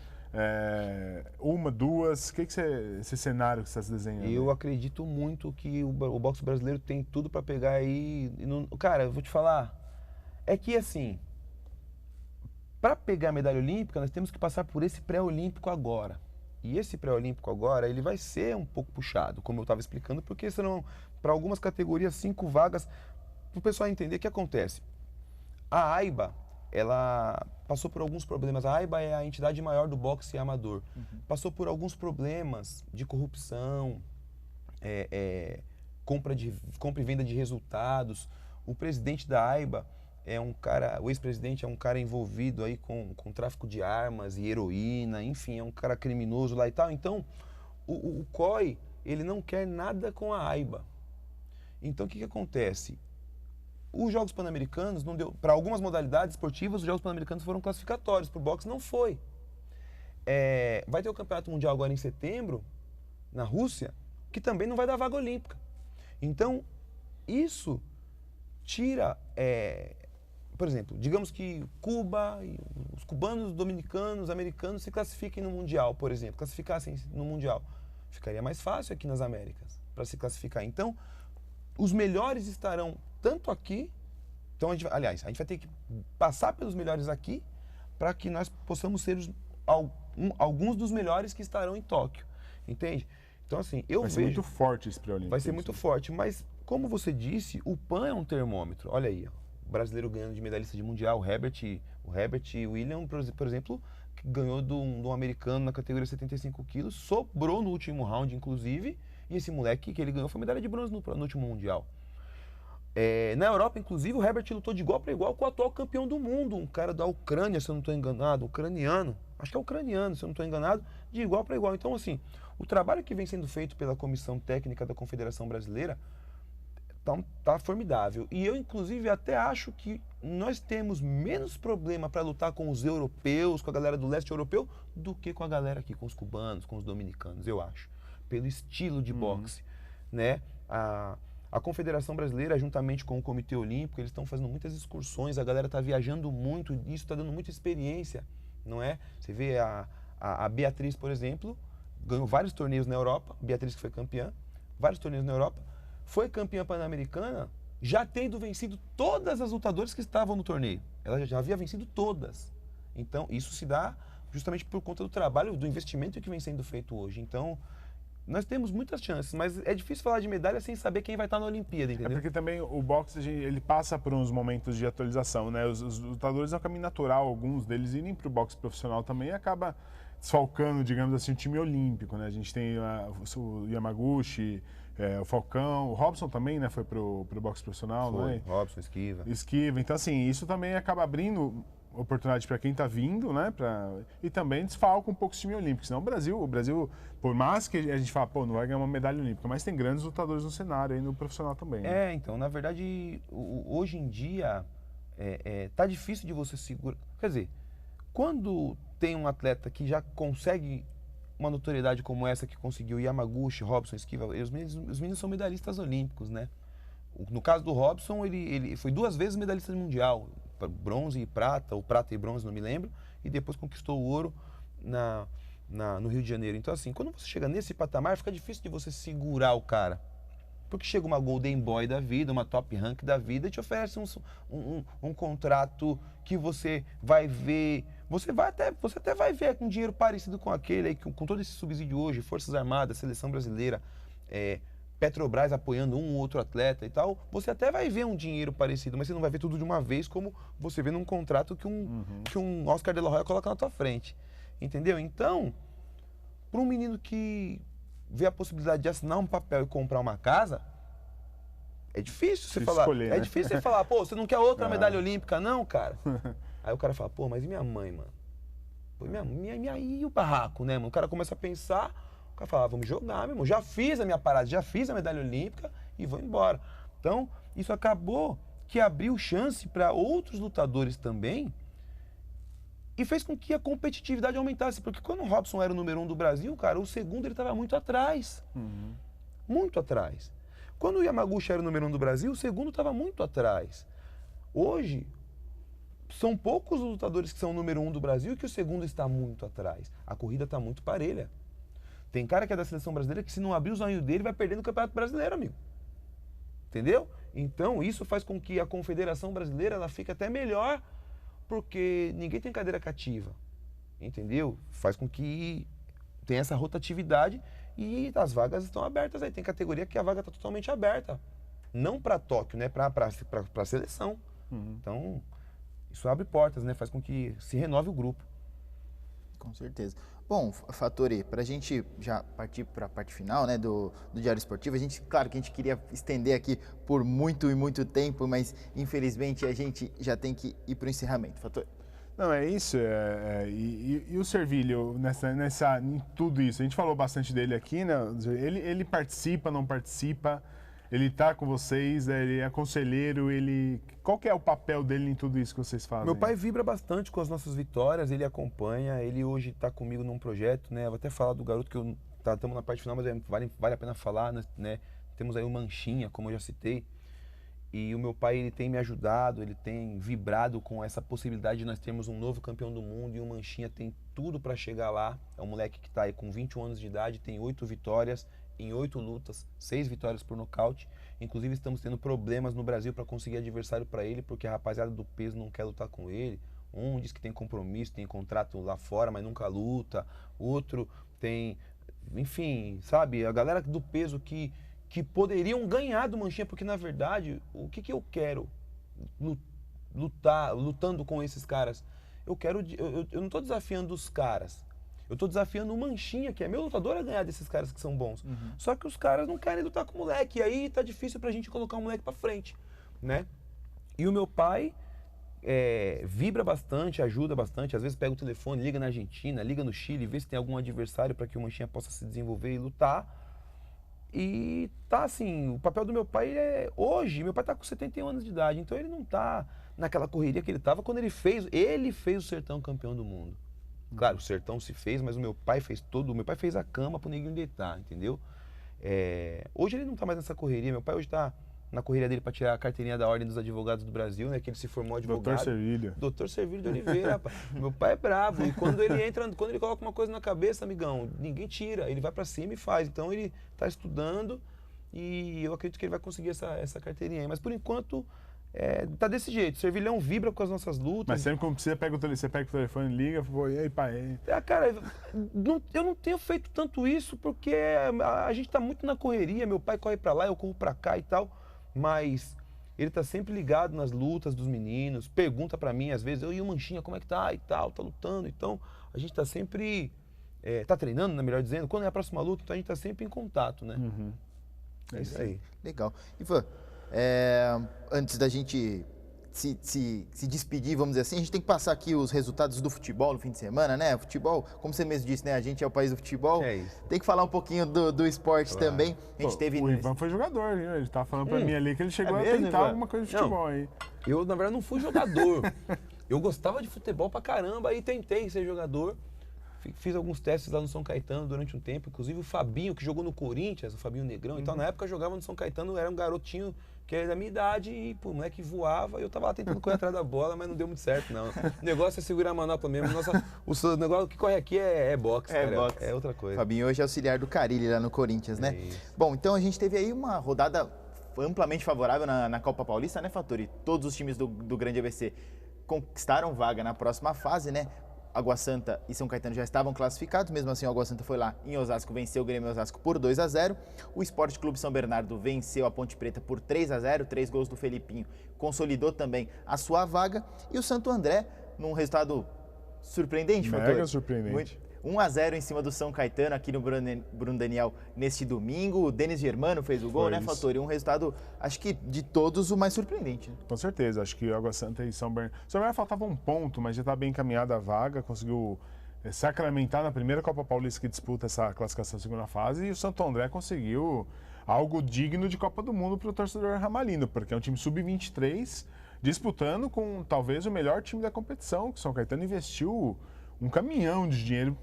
Uma, duas? O que esse cenário que você está se desenhando?
Eu acredito muito que o boxe brasileiro tem tudo para pegar aí. Cara, eu vou te falar, é que assim, para pegar a medalha olímpica, nós temos que passar por esse pré-olímpico agora. E esse pré-olímpico agora, ele vai ser um pouco puxado, como eu estava explicando, porque serão, para algumas categorias, 5 vagas. Para o pessoal entender o que acontece. A AIBA, ela passou por alguns problemas. A AIBA é a entidade maior do boxe amador. Passou por alguns problemas de corrupção, compra e venda de resultados. O presidente da AIBA é um cara, o ex-presidente é um cara envolvido aí com tráfico de armas e heroína, enfim, é um cara criminoso lá e tal. Então, o COI, ele não quer nada com a AIBA. Então, o que acontece? Os Jogos Pan-Americanos não deu, para algumas modalidades esportivas, os Jogos Pan-Americanos foram classificatórios, para o boxe não foi. Vai ter o Campeonato Mundial agora em setembro, na Rússia, que também não vai dar vaga olímpica. Então, isso tira, por exemplo, digamos que Cuba, os cubanos, dominicanos, americanos se classifiquem no Mundial, por exemplo, classificassem no Mundial. Ficaria mais fácil aqui nas Américas para se classificar. Então, os melhores estarão tanto aqui, então a gente vai ter que passar pelos melhores aqui para que nós possamos ser alguns dos melhores que estarão em Tóquio, entende? Então assim, eu vejo...
Vai ser muito forte esse pré-olímpico.
Vai ser muito forte, mas como você disse, o PAN é um termômetro. Olha aí, ó, o brasileiro ganhando de medalhista de mundial, o Herbert William, por exemplo, que ganhou de um americano na categoria 75 quilos, sobrou no último round, inclusive, e esse moleque que ele ganhou foi medalha de bronze no último mundial. Na Europa, inclusive, o Herbert lutou de igual para igual com o atual campeão do mundo, um cara da Ucrânia, se eu não estou enganado, ucraniano, acho que é ucraniano, se eu não estou enganado, de igual para igual. Então, assim, o trabalho que vem sendo feito pela Comissão Técnica da Confederação Brasileira tá formidável. E eu, inclusive, até acho que nós temos menos problema para lutar com os europeus, com a galera do leste europeu, do que com a galera aqui, com os cubanos, com os dominicanos, eu acho. Pelo estilo de boxe, né? A Confederação Brasileira, juntamente com o Comitê Olímpico, eles estão fazendo muitas excursões, a galera está viajando muito, e isso está dando muita experiência, não é? Você vê a Beatriz, por exemplo, ganhou vários torneios na Europa, Beatriz que foi campeã, vários torneios na Europa, foi campeã pan-americana, já tendo vencido todas as lutadoras que estavam no torneio. Ela já havia vencido todas. Então, isso se dá justamente por conta do trabalho, do investimento que vem sendo feito hoje. Então, nós temos muitas chances, mas é difícil falar de medalha sem saber quem vai estar na Olimpíada, entendeu?
É porque também o boxe, ele passa por uns momentos de atualização, né? Os lutadores é um caminho natural, alguns deles irem para o boxe profissional também e acaba desfalcando, digamos assim, o time olímpico, né? A gente tem o Yamaguchi, o Falcão, o Robson também, né? Foi pro boxe profissional, não é?
Robson,
Esquiva. Então, assim, isso também acaba abrindo oportunidade para quem está vindo, né? E também desfalca um pouco o time olímpico. Senão o Brasil, por mais que a gente fala, pô, não vai ganhar uma medalha olímpica, mas tem grandes lutadores no cenário aí no profissional também. Né?
Então, na verdade, hoje em dia, tá difícil de você segurar. Quer dizer, quando tem um atleta que já consegue uma notoriedade como essa que conseguiu Yamaguchi, Robson, Esquiva, os meninos são medalhistas olímpicos, né? No caso do Robson, ele foi 2 vezes medalhista mundial, bronze e prata, ou prata e bronze, não me lembro, e depois conquistou o ouro no Rio de Janeiro. Então, assim, quando você chega nesse patamar, fica difícil de você segurar o cara. Porque chega uma Golden Boy da vida, uma Top Rank da vida, e te oferece um contrato que você vai ver, você até vai ver com dinheiro parecido com aquele aí, com todo esse subsídio hoje, Forças Armadas, Seleção Brasileira, Petrobras apoiando um ou outro atleta e tal, você até vai ver um dinheiro parecido, mas você não vai ver tudo de uma vez como você vê num contrato que um Oscar de la Hoya coloca na tua frente, entendeu? Então, para um menino que vê a possibilidade de assinar um papel e comprar uma casa, é difícil você falar,
escolher, né?
difícil você falar, pô, você não quer outra medalha olímpica não, cara? Aí o cara fala, pô, mas e minha mãe, mano? Pô, e o barraco, né, mano? O cara começa a pensar, o cara fala, vamos jogar, meu irmão, já fiz a minha parada, já fiz a medalha olímpica e vou embora. Então, isso acabou que abriu chance para outros lutadores também e fez com que a competitividade aumentasse, porque quando o Robson era o número 1 do Brasil, cara, o segundo ele estava muito atrás, muito atrás. Quando o Yamaguchi era o número 1 do Brasil, o segundo estava muito atrás. Hoje, são poucos os lutadores que são o número 1 do Brasil e que o segundo está muito atrás. A corrida está muito parelha. Tem cara que é da seleção brasileira que se não abrir o zoinho dele vai perder no Campeonato Brasileiro, amigo. Entendeu? Então, isso faz com que a Confederação Brasileira ela fique até melhor, porque ninguém tem cadeira cativa. Entendeu? Faz com que tem essa rotatividade e as vagas estão abertas aí. Tem categoria que a vaga está totalmente aberta. Não para Tóquio, né? Para a seleção. Então, isso abre portas, né? Faz com que se renove o grupo.
Com certeza. Bom, Fattori, para a gente já partir para a parte final, né, do Diário Esportivo, claro que a gente queria estender aqui por muito e muito tempo, mas infelizmente a gente já tem que ir para o encerramento. Fattori.
Não, é isso. E o Servilho, em tudo isso, a gente falou bastante dele aqui, né? Ele participa, não participa, ele está com vocês, ele é conselheiro, qual que é o papel dele em tudo isso que vocês fazem?
Meu pai vibra bastante com as nossas vitórias, ele acompanha, ele hoje está comigo num projeto, né? Vou até falar do garoto que estamos na parte final, mas vale a pena falar, né? Temos aí o Manchinha, como eu já citei, e o meu pai ele tem me ajudado, ele tem vibrado com essa possibilidade de nós termos um novo campeão do mundo, e o Manchinha tem tudo para chegar lá. É um moleque que está aí com 21 anos de idade, tem 8 vitórias, em 8 lutas, 6 vitórias por nocaute. Inclusive estamos tendo problemas no Brasil para conseguir adversário para ele, porque a rapaziada do peso não quer lutar com ele. Um diz que tem compromisso, tem contrato lá fora, mas nunca luta. Outro tem, enfim, sabe? A galera do peso que poderiam ganhar do Manchinha, porque na verdade, o que eu quero lutando com esses caras? Eu não estou desafiando os caras. Eu tô desafiando o Manchinha, que é meu lutador, a ganhar desses caras que são bons. Só que os caras não querem lutar com o moleque, e aí tá difícil pra gente colocar o moleque pra frente, né? E o meu pai vibra bastante, ajuda bastante, às vezes pega o telefone, liga na Argentina, liga no Chile, vê se tem algum adversário para que o Manchinha possa se desenvolver e lutar. E tá assim, o papel do meu pai hoje, meu pai tá com 71 anos de idade, então ele não tá naquela correria que ele tava quando ele fez o Sertão campeão do mundo. Claro, o Sertão se fez, mas o meu pai fez a cama pro neguinho deitar, entendeu? Hoje ele não tá mais nessa correria, meu pai hoje tá na correria dele para tirar a carteirinha da Ordem dos Advogados do Brasil, né, que ele se formou advogado. Doutor Servilho de Oliveira, rapaz. Meu pai é brabo, e quando ele coloca uma coisa na cabeça, amigão, ninguém tira, ele vai para cima e faz. Então ele tá estudando e eu acredito que ele vai conseguir essa carteirinha aí, mas por enquanto tá desse jeito. O Servilhão vibra com as nossas lutas.
Mas sempre quando você pega o telefone, liga, e aí, pai?
Cara, eu não tenho feito tanto isso porque a gente tá muito na correria. Meu pai corre pra lá, eu corro pra cá e tal. Mas ele tá sempre ligado nas lutas dos meninos, pergunta pra mim, às vezes, e o Manchinha, como é que tá e tal, tá lutando. Então, a gente tá sempre, tá treinando, né, melhor dizendo. Quando é a próxima luta, então a gente tá sempre em contato, né? É isso aí.
Legal. Ivan, antes da gente se despedir, vamos dizer assim, a gente tem que passar aqui os resultados do futebol no fim de semana, né? Futebol, como você mesmo disse, né? A gente é o país do futebol.
É isso.
Tem que falar um pouquinho do esporte também. A gente teve...
O Ivan foi jogador, viu? Ele tá falando pra mim ali que ele chegou a
mesmo,
tentar
Ivan?
alguma coisa de futebol aí.
Eu, na verdade, não fui jogador. Eu gostava de futebol pra caramba e tentei ser jogador. Fiz alguns testes lá no São Caetano durante um tempo. Inclusive o Fabinho, que jogou no Corinthians, o Fabinho Negrão. Então, na época, jogava no São Caetano, era um garotinho que era da minha idade e, pô, o moleque voava. E eu tava lá tentando correr atrás da bola, mas não deu muito certo, não. O negócio é segurar a manopla mesmo. O negócio que corre aqui é boxe, cara.
Boxe.
É outra coisa.
Fabinho hoje é auxiliar do Carille lá no Corinthians, né? Bom, então a gente teve aí uma rodada amplamente favorável na Copa Paulista, né, Fattori? Todos os times do Grande ABC conquistaram vaga na próxima fase, né? Água Santa e São Caetano já estavam classificados, mesmo assim o Água Santa foi lá em Osasco, venceu o Grêmio Osasco por 2-0. O Sport Clube São Bernardo venceu a Ponte Preta por 3-0, 3 gols do Felipinho, consolidou também a sua vaga. E o Santo André, num resultado surpreendente,
Mega surpreendente.
1-0 em cima do São Caetano aqui no Bruno Daniel neste domingo. O Denis Germano fez o gol, né, Fattori? Um resultado, acho que de todos, o mais surpreendente. Né?
Com certeza, acho que Água Santa e São Bernardo. São Bernardo faltava um ponto, mas já está bem encaminhada a vaga, conseguiu sacramentar na primeira Copa Paulista que disputa essa classificação da segunda fase, e o Santo André conseguiu algo digno de Copa do Mundo para o torcedor ramalino, porque é um time sub-23 disputando com talvez o melhor time da competição, que o São Caetano investiu um caminhão de dinheiro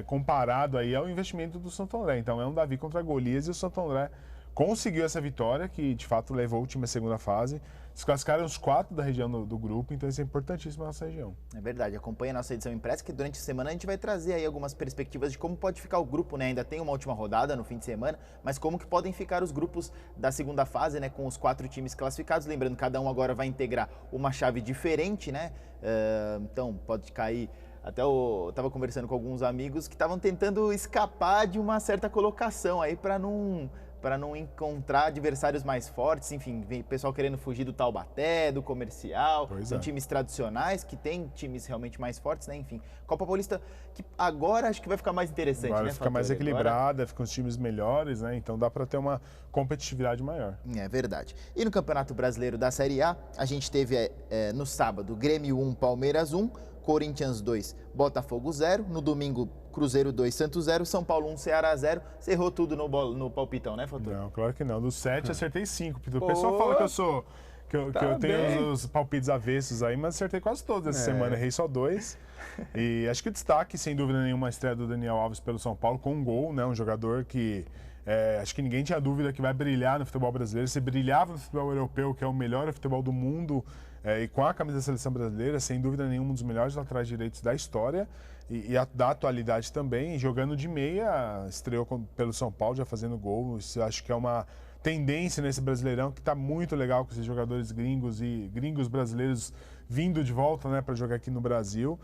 comparado aí ao investimento do Santo André. Então é um Davi contra Golias, e o Santo André conseguiu essa vitória, que de fato levou o time à segunda fase. Se classificaram os 4 da região do grupo, então isso é importantíssimo na nossa região. É
verdade, acompanha a nossa edição impressa, que durante a semana a gente vai trazer aí algumas perspectivas de como pode ficar o grupo, né? Ainda tem uma última rodada no fim de semana, mas como que podem ficar os grupos da segunda fase, né? Com os 4 times classificados. Lembrando, cada um agora vai integrar uma chave diferente, né? Então pode cair Até eu tava conversando com alguns amigos que estavam tentando escapar de uma certa colocação aí para não encontrar adversários mais fortes, enfim, vem pessoal querendo fugir do Taubaté, do Comercial, são times tradicionais que tem times realmente mais fortes, né? Enfim, Copa Paulista que agora acho que vai ficar mais interessante,
agora
né?
Fica mais equilibrada, ficam os times melhores, né? Então dá para ter uma competitividade maior.
É verdade. E no Campeonato Brasileiro da Série A, a gente teve no sábado Grêmio 1, Palmeiras 1, Corinthians 2, Botafogo 0, no domingo Cruzeiro 2, Santos 0, São Paulo 1, Ceará 0. Você errou tudo no palpitão, né, Fator?
Não, claro que não. Dos 7 acertei 5. O pessoal fala que eu sou que eu tenho os palpites avessos aí, mas acertei quase todos essa semana, errei só 2. E acho que o destaque, sem dúvida nenhuma, a estreia do Daniel Alves pelo São Paulo com um gol, né? Um jogador que acho que ninguém tinha dúvida que vai brilhar no futebol brasileiro. Se brilhava no futebol europeu, que é o melhor futebol do mundo, e com a camisa da seleção brasileira, sem dúvida nenhuma, um dos melhores laterais direitos da história e da atualidade também. Jogando de meia, estreou pelo São Paulo, já fazendo gol. Isso acho que é uma tendência nesse Brasileirão que está muito legal com esses jogadores gringos e gringos brasileiros vindo de volta, né, para jogar aqui no Brasil.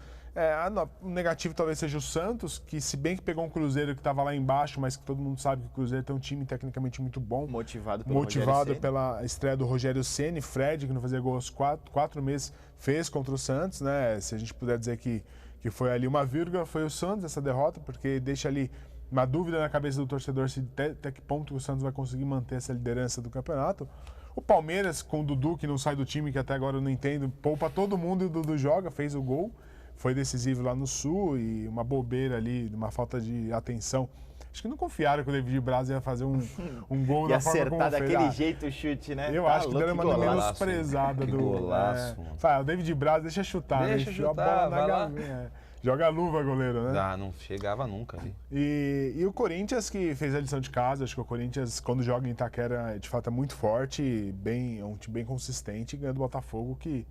O negativo talvez seja o Santos, que se bem que pegou um Cruzeiro que estava lá embaixo, mas que todo mundo sabe que o Cruzeiro tem um time tecnicamente muito bom.
Motivado
pela estreia do Rogério Ceni, Fred, que não fazia gol aos 4 meses, fez contra o Santos, né? Se a gente puder dizer que foi ali uma vírgula, foi o Santos essa derrota, porque deixa ali uma dúvida na cabeça do torcedor se até que ponto o Santos vai conseguir manter essa liderança do campeonato. O Palmeiras, com o Dudu, que não sai do time, que até agora eu não entendo, poupa todo mundo e o Dudu joga, fez o gol. Foi decisivo lá no Sul e uma bobeira ali, uma falta de atenção. Acho que não confiaram que o David Braz ia fazer um gol da forma como
acertar daquele jeito o chute, né?
Eu acho que deram uma menosprezada do...
Golaço.
O David Braz deixa chutar,
deixa chutar,
a bola na galinha. Joga a luva, goleiro, né?
Não chegava nunca ali.
E o Corinthians, que fez a lição de casa, acho que o Corinthians, quando joga em Itaquera, de fato é muito forte, é um time bem consistente, ganha do Botafogo, que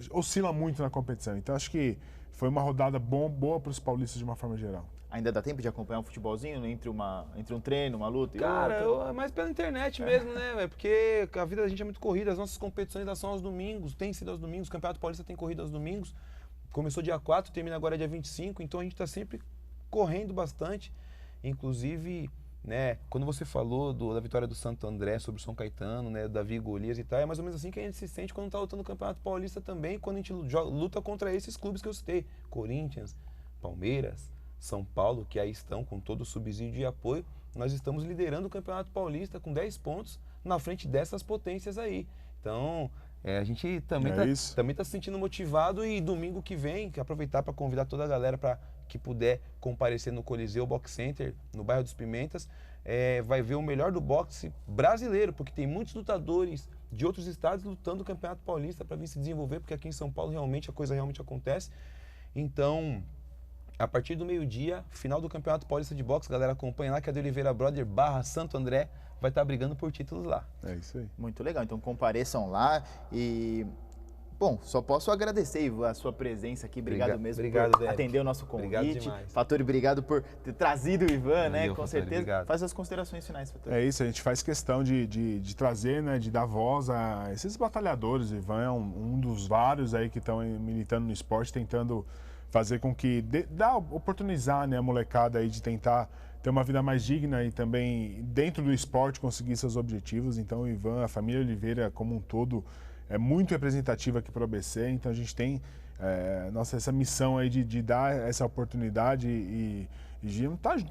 oscila muito na competição. Então acho que foi uma rodada boa para os paulistas de uma forma geral.
Ainda dá tempo de acompanhar um futebolzinho entre um treino, uma luta e
Cara,
outra?
é mais pela internet mesmo, né, velho? Porque a vida da gente é muito corrida, as nossas competições elas são aos domingos, tem sido aos domingos, o Campeonato Paulista tem corrido aos domingos. Começou dia 4, termina agora dia 25, então a gente está sempre correndo bastante. Inclusive, né, quando você falou da vitória do Santo André sobre o São Caetano, né, Davi e Golias e tal, é mais ou menos assim que a gente se sente quando está lutando no Campeonato Paulista também, quando a gente luta contra esses clubes que eu citei, Corinthians, Palmeiras, São Paulo, que aí estão com todo o subsídio e apoio. Nós estamos liderando o Campeonato Paulista com 10 pontos na frente dessas potências aí. Então, a gente também está se sentindo motivado e domingo que vem, aproveitar para convidar toda a galera para que puder comparecer no Coliseu Box Center, no bairro dos Pimentas, vai ver o melhor do boxe brasileiro, porque tem muitos lutadores de outros estados lutando no Campeonato Paulista para vir se desenvolver, porque aqui em São Paulo a coisa realmente acontece. Então, a partir do meio-dia, final do Campeonato Paulista de Boxe, galera, acompanha lá que a de Oliveira Brother / Santo André vai estar brigando por títulos lá.
É isso aí.
Muito legal, então compareçam lá e... Bom, só posso agradecer, Ivan, a sua presença aqui. Obrigado mesmo por atender o nosso convite.
Obrigado demais.
Fatori, obrigado por ter trazido o Ivan, né? Com certeza.
Obrigado.
Faz as considerações finais, Fatori.
É isso, a gente faz questão de trazer, né, de dar voz a esses batalhadores. O Ivan é um dos vários aí que estão militando no esporte, tentando fazer com que oportunizar, né, a molecada aí de tentar ter uma vida mais digna e também dentro do esporte conseguir seus objetivos. Então o Ivan, a família Oliveira como um todo, é muito representativa aqui para o ABC, então a gente tem essa missão aí de dar essa oportunidade e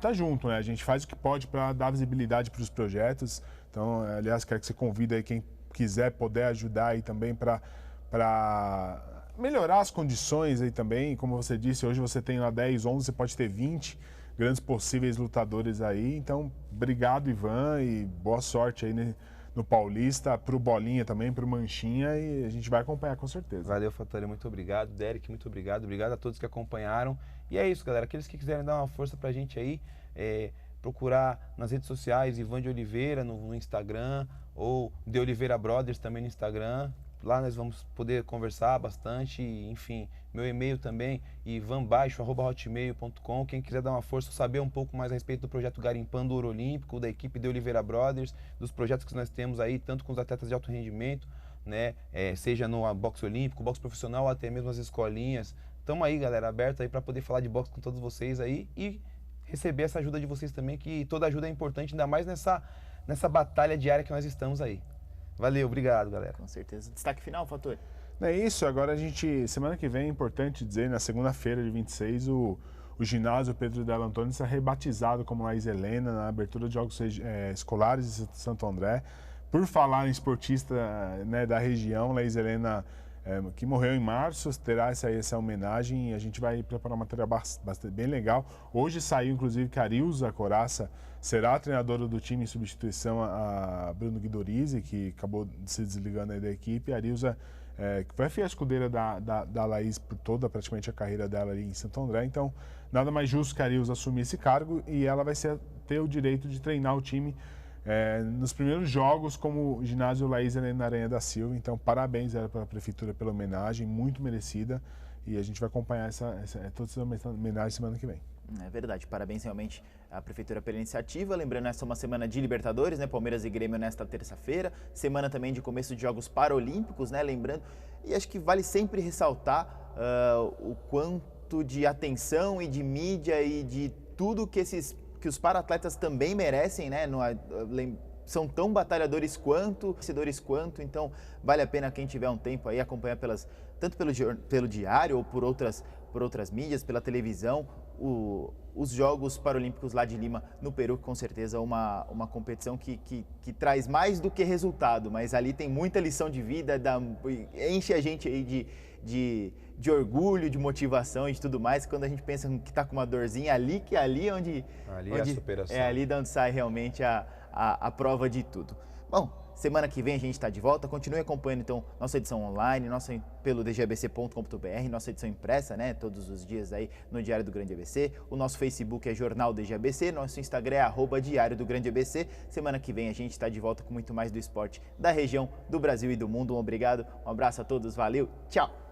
tá junto, né? A gente faz o que pode para dar visibilidade para os projetos. Então, aliás, quero que você convide aí quem quiser poder ajudar aí também para melhorar as condições aí também. Como você disse, hoje você tem lá 10, 11, você pode ter 20 grandes possíveis lutadores aí. Então, obrigado, Ivan, e boa sorte aí, né, no Paulista, pro Bolinha também, pro Manchinha, e a gente vai acompanhar com certeza.
Valeu, Fatori, muito obrigado. Derek, muito obrigado. Obrigado a todos que acompanharam. E é isso, galera. Aqueles que quiserem dar uma força pra gente aí, procurar nas redes sociais, Ivan de Oliveira no Instagram, ou de Oliveira Brothers também no Instagram. Lá nós vamos poder conversar bastante, enfim, meu e-mail também, ivanbaixo@hotmail.com. Quem quiser dar uma força, saber um pouco mais a respeito do projeto Garimpando Ouro Olímpico, da equipe de Oliveira Brothers, dos projetos que nós temos aí, tanto com os atletas de alto rendimento, né, seja no boxe olímpico, boxe profissional, ou até mesmo as escolinhas, Tamo aí, galera, aberto aí para poder falar de boxe com todos vocês aí e receber essa ajuda de vocês também, que toda ajuda é importante, ainda mais nessa batalha diária que nós estamos aí. Valeu, obrigado, galera.
Com certeza. Destaque final, Fator?
É isso, agora semana que vem é importante dizer, na segunda-feira de 26, o ginásio Pedro Della Antônio será rebatizado como Laís Helena na abertura de Jogos Escolares de Santo André. Por falar em esportista, né, da região, Laís Helena, que morreu em março, terá essa homenagem e a gente vai preparar um material bastante bem legal. Hoje saiu, inclusive, que a Arilza Coraça será a treinadora do time em substituição a Bruno Guidorizi, que acabou se desligando aí da equipe. A Arilza que foi a fiel escudeira da Laís por toda praticamente a carreira dela ali em Santo André. Então, nada mais justo que a Arilza assumir esse cargo e ela vai ter o direito de treinar o time nos primeiros jogos como ginásio Laís Helena Aranha da Silva. Então, parabéns para a Prefeitura pela homenagem, muito merecida. E a gente vai acompanhar todas essas homenagens semana que vem.
É verdade, parabéns realmente à Prefeitura pela iniciativa. Lembrando, essa é uma semana de Libertadores, né? Palmeiras e Grêmio nesta terça-feira. Semana também de começo de Jogos Paralímpicos, né? Lembrando, e acho que vale sempre ressaltar o quanto de atenção e de mídia e de tudo que os para-atletas também merecem, né? São tão batalhadores quanto, vencedores quanto, então vale a pena quem tiver um tempo aí acompanhar tanto pelo diário ou por outras mídias, pela televisão, os Jogos Paralímpicos lá de Lima, no Peru, com certeza uma competição que traz mais do que resultado, mas ali tem muita lição de vida, enche a gente aí de orgulho, de motivação e de tudo mais. Quando a gente pensa que está com uma dorzinha, ali é onde
é a superação.
É ali de onde sai realmente a prova de tudo. Bom, semana que vem a gente está de volta. Continue acompanhando então nossa edição online, pelo dgabc.com.br, nossa edição impressa, né, todos os dias aí no Diário do Grande ABC. O nosso Facebook é Jornal DGABC, nosso Instagram é @Diário do Grande ABC. Semana que vem a gente está de volta com muito mais do esporte da região, do Brasil e do mundo. Um obrigado, um abraço a todos, valeu, tchau!